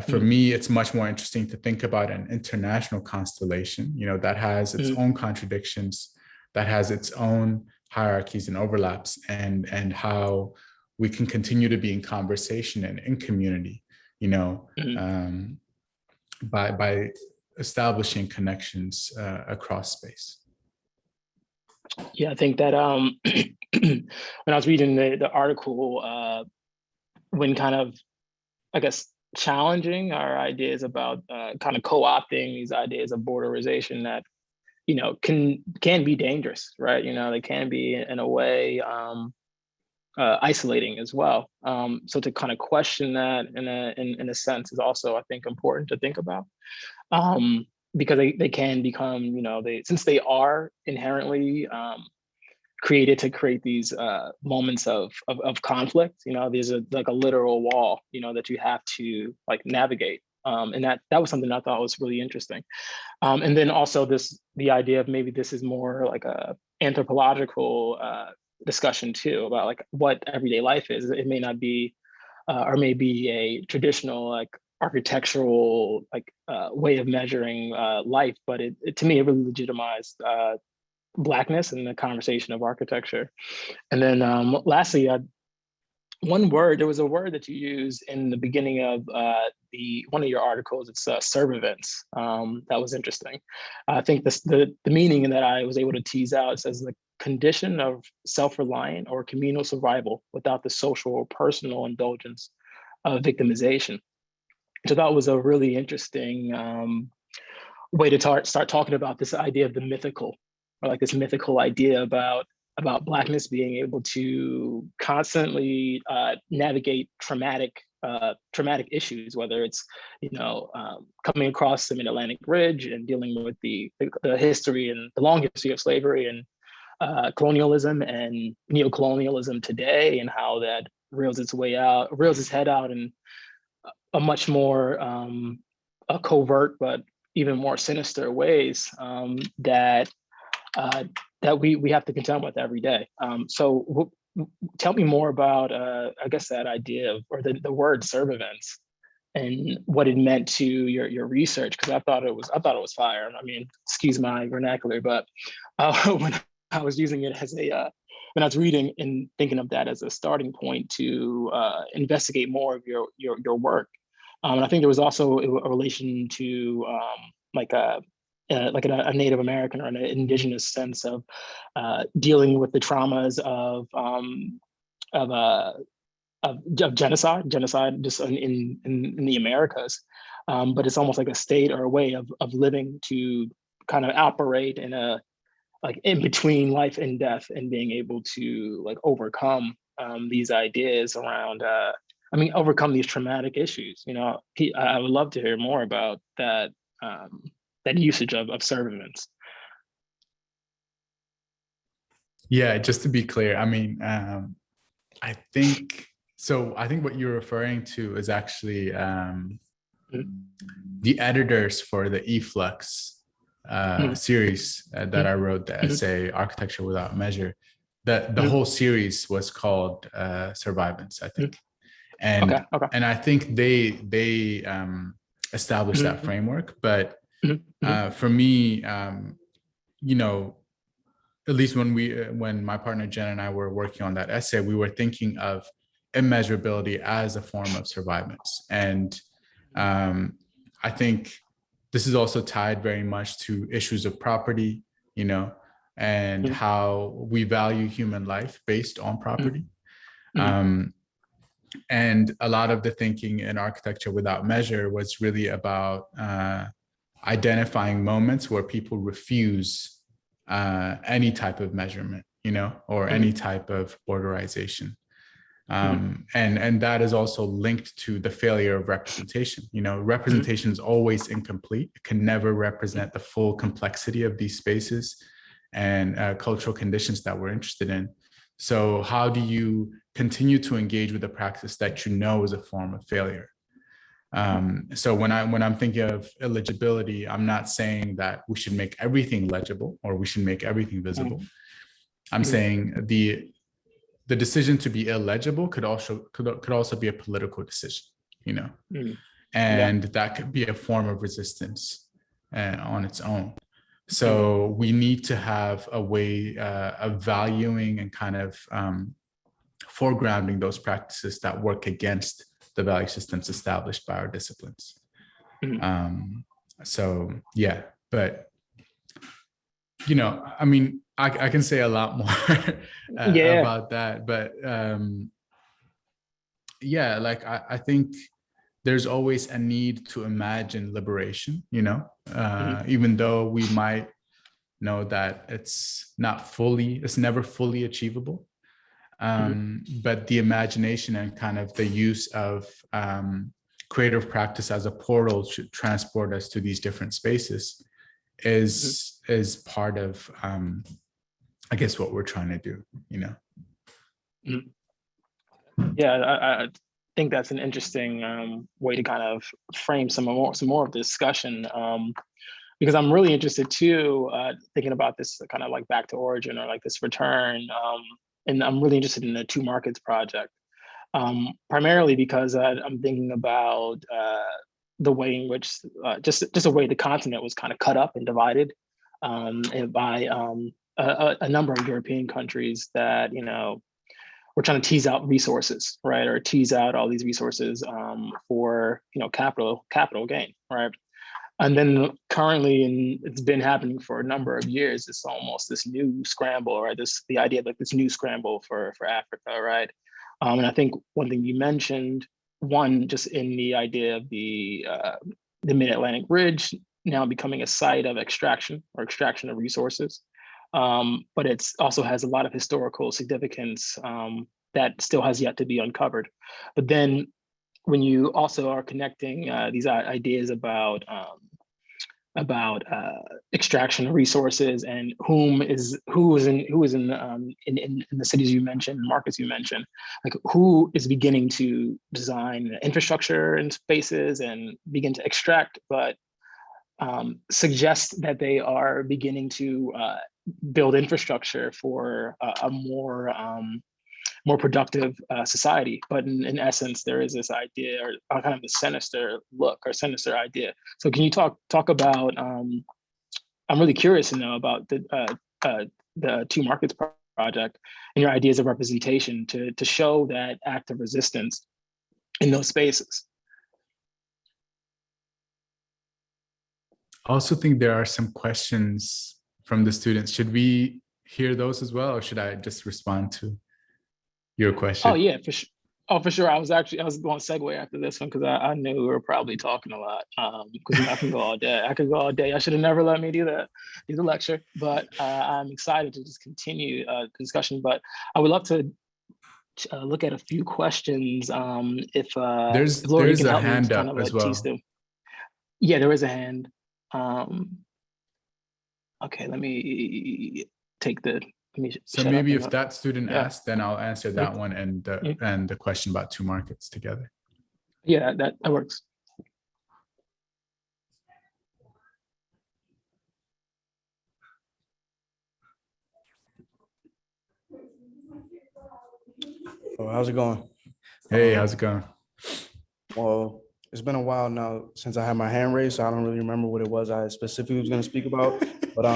for me, it's much more interesting to think about an international constellation, that has its own contradictions, that has its own hierarchies and overlaps, and how we can continue to be in conversation and in community, by establishing connections across space. Yeah, I think that when I was reading the article, when kind of, I guess, challenging our ideas about kind of co-opting these ideas of borderization that can be dangerous, right? They can be in a way isolating as well. So to kind of question that in a sense is also, I think, important to think about, because they can become, since they are inherently created to create these moments of conflict. There's a literal wall, that you have to navigate. And that was something I thought was really interesting. And then also the idea of maybe this is more like a anthropological discussion too, about what everyday life is. It may not be, or may be a traditional architectural way of measuring life, but to me, it really legitimized Blackness in the conversation of architecture. And then lastly, there was a word that you used in the beginning of one of your articles. It's survivance. That was interesting. I think the meaning that I was able to tease out says the condition of self-reliant or communal survival without the social or personal indulgence of victimization. So that was a really interesting way to start talking about this idea of the mythical, or like this mythical idea about Blackness being able to constantly navigate traumatic issues, whether it's coming across the Mid-Atlantic Ridge and dealing with the history and the long history of slavery and colonialism and neocolonialism today, and how that rears its head out in a much more a covert but even more sinister ways that we have to contend with every day. So tell me more about, I guess, that idea of, or the word survivance and what it meant to your research, because I thought it was fire. I mean, excuse my vernacular, but when I was using it as when I was reading and thinking of that as a starting point to investigate more of your work. And I think there was also a relation to a Native American or an indigenous sense of dealing with the traumas of genocide just in the Americas. But it's almost like a state or a way of living to kind of operate in a in between life and death, and being able to overcome these ideas around overcome these traumatic issues. I would love to hear more about that that usage of survivance. Yeah, just to be clear, I mean, I think what you're referring to is actually the editors for the eFlux series that I wrote, the essay Architecture Without Measure. The whole series was called Survivance, I think. And and I think they established that framework. But for me, at least when my partner Jen and I were working on that essay, we were thinking of immeasurability as a form of survivance. And I think this is also tied very much to issues of property, and how we value human life based on property. And a lot of the thinking in Architecture Without Measure was really about identifying moments where people refuse any type of measurement, or any type of borderization. And that is also linked to the failure of representation. Representation is always incomplete. It can never represent the full complexity of these spaces and cultural conditions that we're interested in. So how do you continue to engage with a practice that is a form of failure? So when I'm thinking of illegibility, I'm not saying that we should make everything legible or we should make everything visible. I'm saying the decision to be illegible could also be a political decision, and that could be a form of resistance on its own. So we need to have a way of valuing and kind of foregrounding those practices that work against the value systems established by our disciplines. So yeah, but I mean, I can say a lot more about that, but I think there's always a need to imagine liberation, even though we might know that it's never fully achievable. But the imagination and kind of the use of creative practice as a portal to transport us to these different spaces is part of, I guess, what we're trying to do, Yeah, I think that's an interesting way to kind of frame some more of the discussion, because I'm really interested too, thinking about this kind of back to origin, or this return, and I'm really interested in the Two Markets project, primarily because I'm thinking about the way in which just the way the continent was kind of cut up and divided and by a number of European countries that, you know, were trying to tease out resources, right, or tease out all these resources for, you know, capital gain, right? And then currently, and it's been happening for a number of years, it's almost this new scramble, right? The idea of like this new scramble for Africa, right? And I think one thing you mentioned, one just in the idea of the Mid-Atlantic Ridge now becoming a site of extraction of resources, but it's also has a lot of historical significance that still has yet to be uncovered. But then when you also are connecting these ideas about extraction of resources and who is in the cities you mentioned, markets you mentioned, like who is beginning to design infrastructure and spaces and begin to extract, but suggest that they are beginning to build infrastructure for a more productive society. But in essence, there is this idea or kind of the sinister look or sinister idea. So can you talk about, I'm really curious to know about the Two Markets project and your ideas of representation to show that act of resistance in those spaces. I also think there are some questions from the students. Should we hear those as well, or should I just respond to your question? Oh yeah, for sure. Oh, for sure. I was going to segue after this one because I knew we were probably talking a lot. Because I can go all day. I should have never let me do the lecture, but I'm excited to just continue the discussion. But I would love to look at a few questions. If Laura, you can help me kind of tease them. Yeah, there is a hand. Okay, let me take the. So maybe if that student asks, then I'll answer that one and the question about two markets together. Yeah, that works. Oh, how's it going? Hey, how's it going? Well, it's been a while now since I had my hand raised, so I don't really remember what it was I specifically was going to speak about. But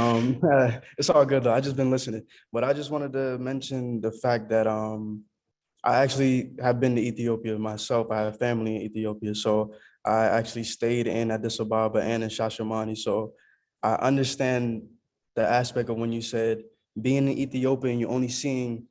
it's all good though. I just been listening. But I just wanted to mention the fact that I actually have been to Ethiopia myself. I have family in Ethiopia, so I actually stayed in Addis Ababa and in Shashamani. So I understand the aspect of when you said being in Ethiopia and you're only seeing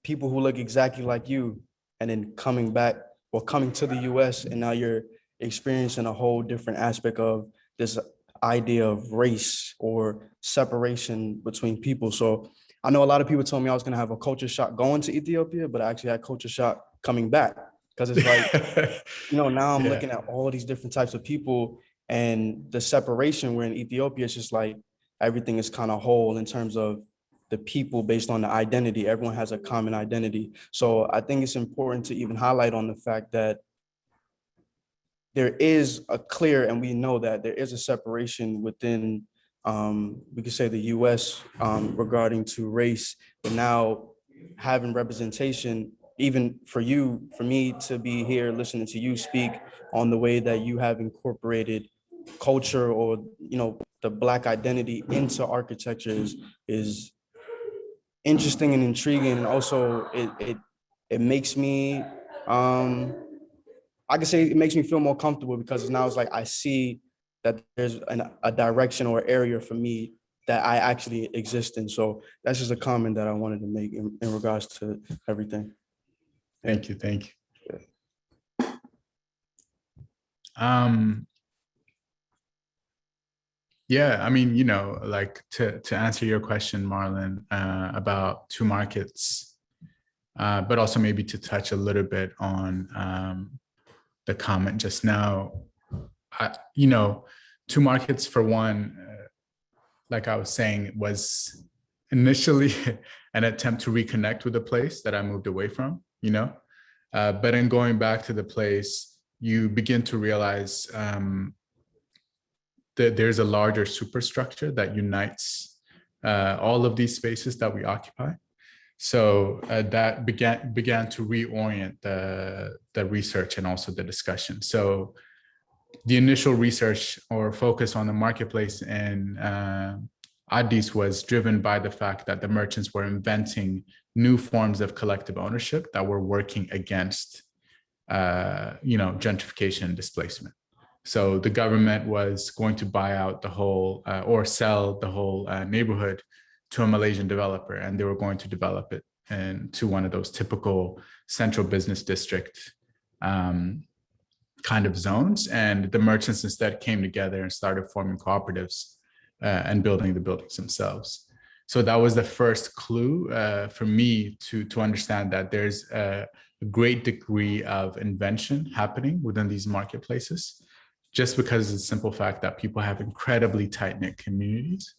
people who look exactly like you, and then coming back or coming to the US, and now you're experiencing a whole different aspect of this idea of race or separation between people. So I know a lot of people told me I was going to have a culture shock going to Ethiopia, but I actually had culture shock coming back because it's like, now I'm looking at all these different types of people and the separation where in Ethiopia, it's just like everything is kind of whole in terms of the people based on the identity. Everyone has a common identity. So I think it's important to even highlight on the fact that there is a clear, and we know that there is a separation within, we could say the US regarding to race, but now having representation, even for me to be here listening to you speak on the way that you have incorporated culture or, the Black identity into architecture is interesting and intriguing. And also it makes me, I can say it makes me feel more comfortable because now it's like I see that there's a direction or area for me that I actually exist in. So that's just a comment that I wanted to make in regards to everything. Thank you. Yeah, I mean, like to answer your question, Marlon, about two markets, but also maybe to touch a little bit on the comment just now. Two markets, for one, like I was saying, was initially an attempt to reconnect with a place that I moved away from, but in going back to the place, you begin to realize that there's a larger superstructure that unites all of these spaces that we occupy. So that began to reorient the research and also the discussion. So the initial research or focus on the marketplace in Addis was driven by the fact that the merchants were inventing new forms of collective ownership that were working against, gentrification and displacement. So the government was going to buy out the whole or sell the whole neighborhood to a Malaysian developer, and they were going to develop it into one of those typical central business district kind of zones. And the merchants instead came together and started forming cooperatives and building the buildings themselves. So that was the first clue for me to understand that there's a great degree of invention happening within these marketplaces, just because of the simple fact that people have incredibly tight-knit communities.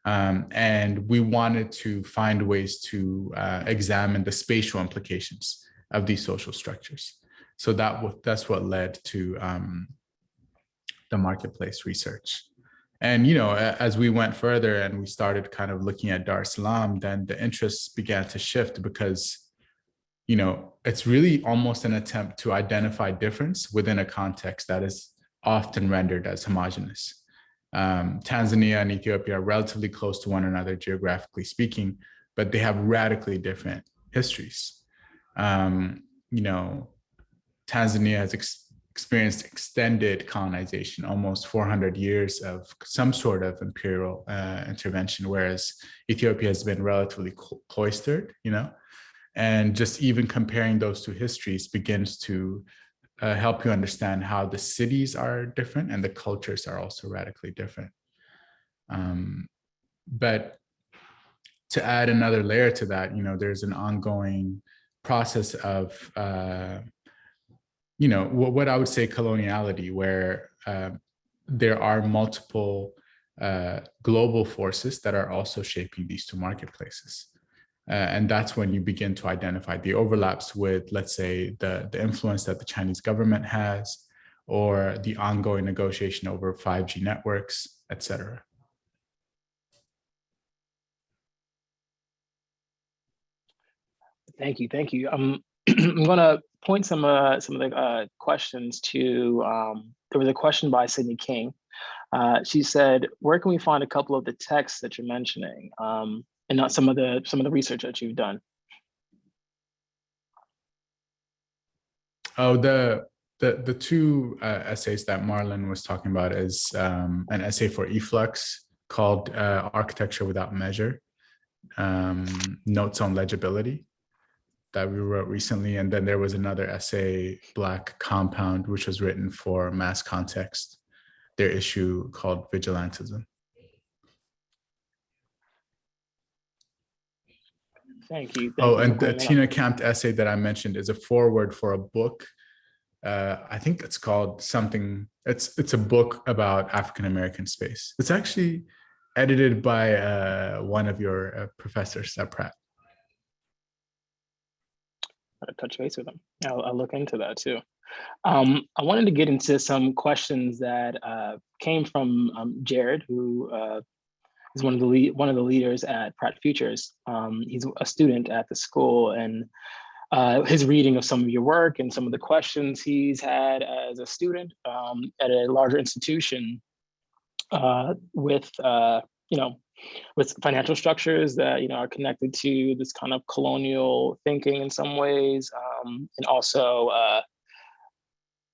And we wanted to find ways to examine the spatial implications of these social structures. So that's what led to the marketplace research. And, as we went further and we started kind of looking at Dar es Salaam, then the interests began to shift because, it's really almost an attempt to identify difference within a context that is often rendered as homogeneous. Tanzania and Ethiopia are relatively close to one another geographically speaking, but they have radically different histories. Tanzania has experienced extended colonization, almost 400 years of some sort of imperial intervention, whereas Ethiopia has been relatively cloistered, and just even comparing those two histories begins to help you understand how the cities are different and the cultures are also radically different. But to add another layer to that, there's an ongoing process of what I would say coloniality, where there are multiple global forces that are also shaping these two marketplaces. And that's when you begin to identify the overlaps with, let's say, the influence that the Chinese government has, or the ongoing negotiation over 5G networks, et cetera. Thank you. I'm going to point some of the questions to. There was a question by Sydney King. She said, "Where can we find a couple of the texts that you're mentioning, and not some of the research that you've done?" Oh, the two essays that Marlon was talking about is an essay for eFlux called "Architecture Without Measure: Notes on Legibility," that we wrote recently. And then there was another essay, Black Compound, which was written for Mass Context, their issue called Vigilantism. Thank you. And the Tina Kampt essay that I mentioned is a foreword for a book. I think it's called something, it's a book about African-American space. It's actually edited by one of your professors at Pratt. I'll touch base with them. I'll look into that too. I wanted to get into some questions that came from Jared, who is one of the leaders at Pratt Futures. He's a student at the school, and his reading of some of your work and some of the questions he's had as a student at a larger institution with financial structures that are connected to this kind of colonial thinking in some ways, and also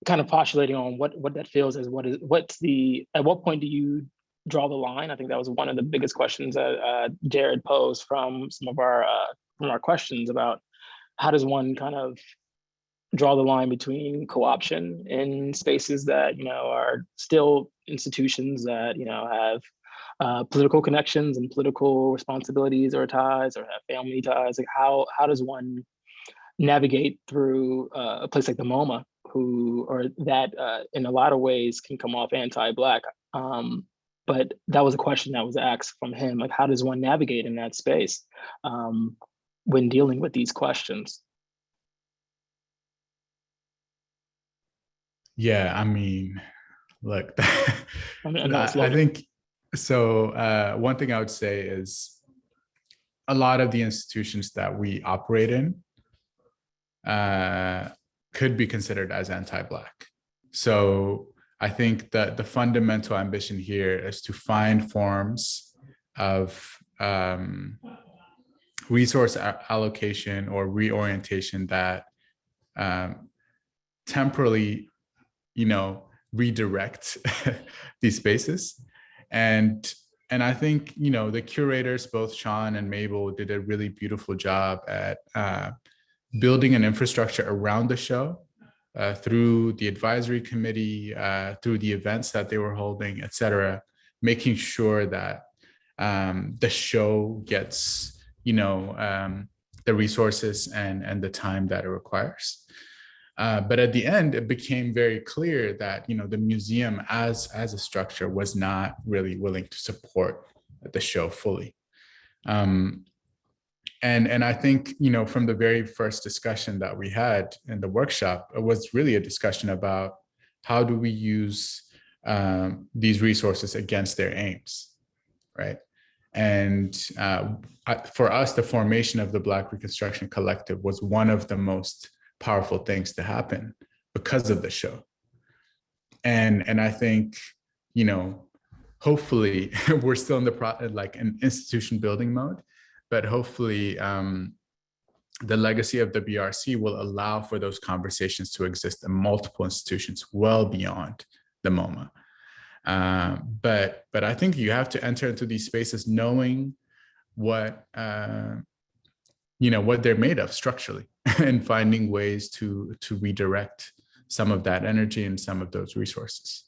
kind of postulating on what that feels as at what point do you draw the line? I think that was one of the biggest questions that Jared posed from some of our questions about how does one kind of draw the line between co-option in spaces that are still institutions that have political connections and political responsibilities or ties, or have family ties. Like how does one navigate through a place like the MoMA, that in a lot of ways can come off anti-Black. But that was a question that was asked from him, like how does one navigate in that space when dealing with these questions? Yeah, I mean, look, I think so. One thing I would say is a lot of the institutions that we operate in could be considered as anti-Black. So I think that the fundamental ambition here is to find forms of resource allocation or reorientation that temporally, redirect these spaces. And I think, the curators, both Sean and Mabel, did a really beautiful job at building an infrastructure around the show through the advisory committee, through the events that they were holding, et cetera, making sure that the show gets, the resources and the time that it requires. But at the end, it became very clear that, the museum as a structure was not really willing to support the show fully. And I think, from the very first discussion that we had in the workshop, it was really a discussion about how do we use these resources against their aims, right? And for us, the formation of the Black Reconstruction Collective was one of the most powerful things to happen because of the show. And I think, hopefully we're still in an institution building mode, but hopefully the legacy of the BRC will allow for those conversations to exist in multiple institutions well beyond the MoMA. But I think you have to enter into these spaces knowing what what they're made of structurally and finding ways to redirect some of that energy and some of those resources.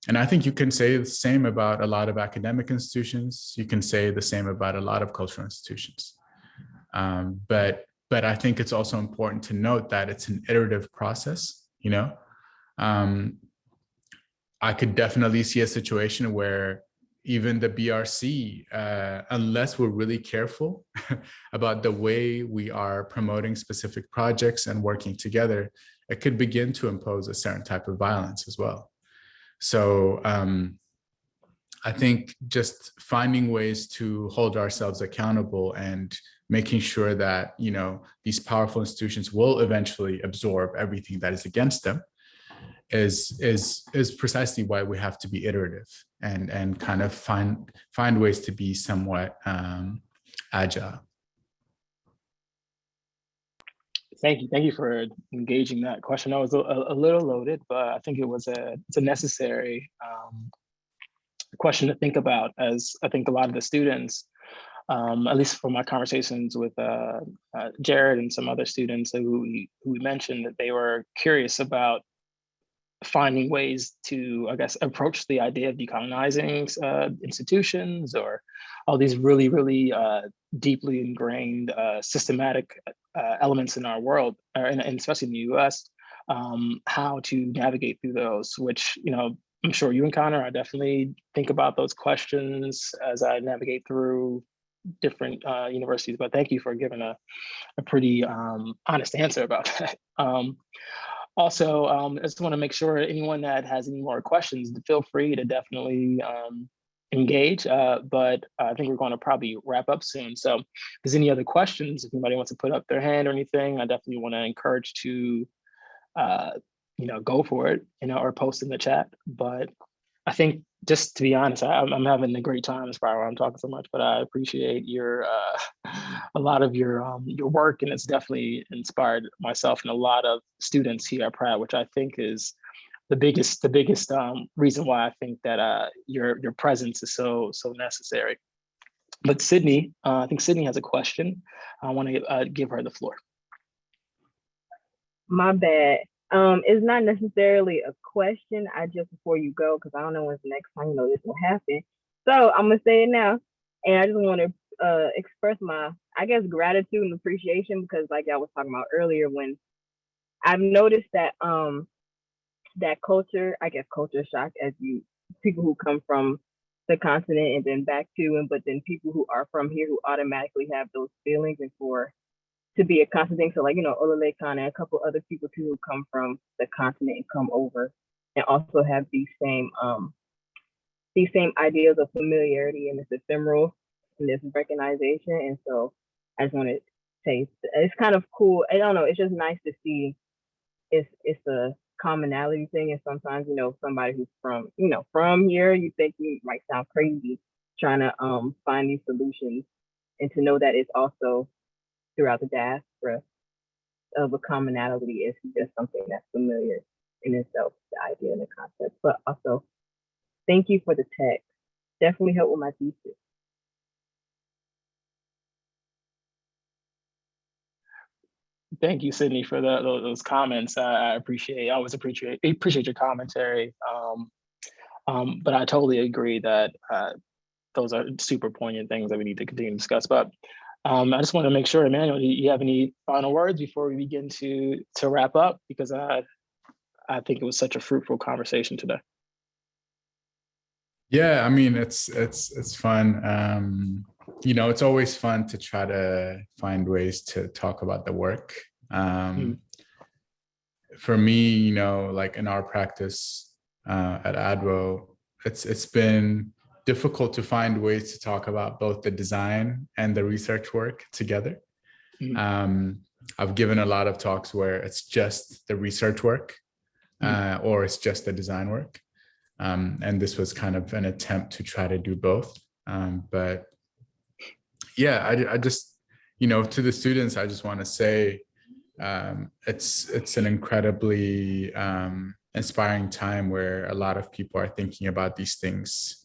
And I think you can say the same about a lot of academic institutions. You can say the same about a lot of cultural institutions. But I think it's also important to note that it's an iterative process, I could definitely see a situation where even the BRC, unless we're really careful about the way we are promoting specific projects and working together, it could begin to impose a certain type of violence as well. So I think just finding ways to hold ourselves accountable and making sure that, these powerful institutions will eventually absorb everything that is against them is precisely why we have to be iterative and kind of find ways to be somewhat agile. Thank you for engaging that question. That was a little loaded, but I think it's a necessary question to think about, as I think a lot of the students, at least from my conversations with Jared and some other students who we mentioned, that they were curious about finding ways to, I guess, approach the idea of decolonizing institutions or all these really, really deeply ingrained systematic elements in our world, and especially in the US, how to navigate through those, which, I'm sure you encounter. I definitely think about those questions as I navigate through different universities, but thank you for giving a pretty honest answer about that. Also, I just want to make sure anyone that has any more questions, feel free to definitely engage, but I think we're going to probably wrap up soon. So if there's any other questions, if anybody wants to put up their hand or anything, I definitely want to encourage to, go for it, or post in the chat. But I think, just to be honest, I'm having a great time. That's probably why I'm talking so much, but I appreciate a lot of your work, and it's definitely inspired myself and a lot of students here at Pratt, which I think is the biggest reason why I think that your presence is so necessary. But Sydney, I think Sydney has a question. I want to give her the floor. My bad. It's not necessarily a question. Before you go, because I don't know when's the next time this will happen. So I'm gonna say it now, and I just want to express my, I guess, gratitude and appreciation, because like I was talking about earlier, when I've noticed that that culture shock, as people who come from the continent and then back to, but then people who are from here who automatically have those feelings, and to be a constant thing. So like, Olalekan and a couple other people too who come from the continent and come over and also have these same ideas of familiarity and this ephemeral and this recognition. And so I just want to say it's kind of cool. I don't know, it's just nice to see it's a commonality thing. And sometimes, somebody who's from here, you think you might sound crazy trying to find these solutions, and to know that it's also throughout the diaspora of a commonality is just something that's familiar in itself, the idea and the concept. But also, thank you for the text. Definitely helped with my thesis. Thank you, Sydney, for those comments. I always appreciate your commentary. But I totally agree that those are super poignant things that we need to continue to discuss. But I just want to make sure, Emmanuel, do you have any final words before we begin to wrap up? Because I think it was such a fruitful conversation today. Yeah, I mean, it's fun. It's always fun to try to find ways to talk about the work. For me, like in our practice at Adwo, it's been difficult to find ways to talk about both the design and the research work together. I've given a lot of talks where it's just the research work or it's just the design work. And this was kind of an attempt to try to do both. But yeah, I just, to the students, I just want to say it's an incredibly inspiring time where a lot of people are thinking about these things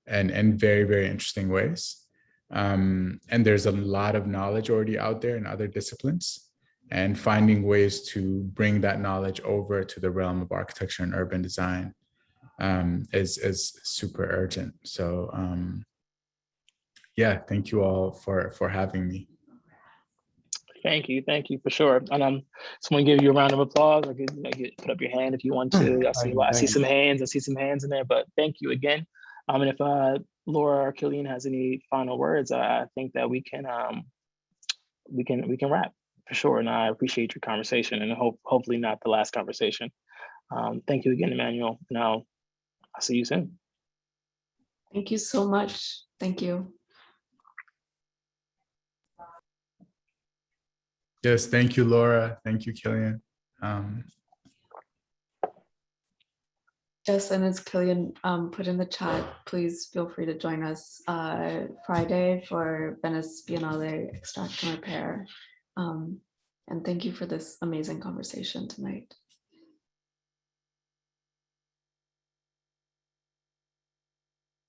in very, very interesting ways. And there's a lot of knowledge already out there in other disciplines, and finding ways to bring that knowledge over to the realm of architecture and urban design is super urgent. So yeah, thank you all for having me. Thank you for sure. And just want to give you a round of applause. I could put up your hand if you want to. I see some hands. I see some hands in there. But thank you again. And if Laura or Killian has any final words, I think that we can wrap for sure. And I appreciate your conversation, and hopefully not the last conversation. Thank you again, Emanuel. And I'll see you soon. Thank you so much. Thank you. Yes, thank you, Laura. Thank you, Killian. Yes, and as Killian put in the chat, please feel free to join us Friday for Venice Biennale Extract and Repair. And thank you for this amazing conversation tonight.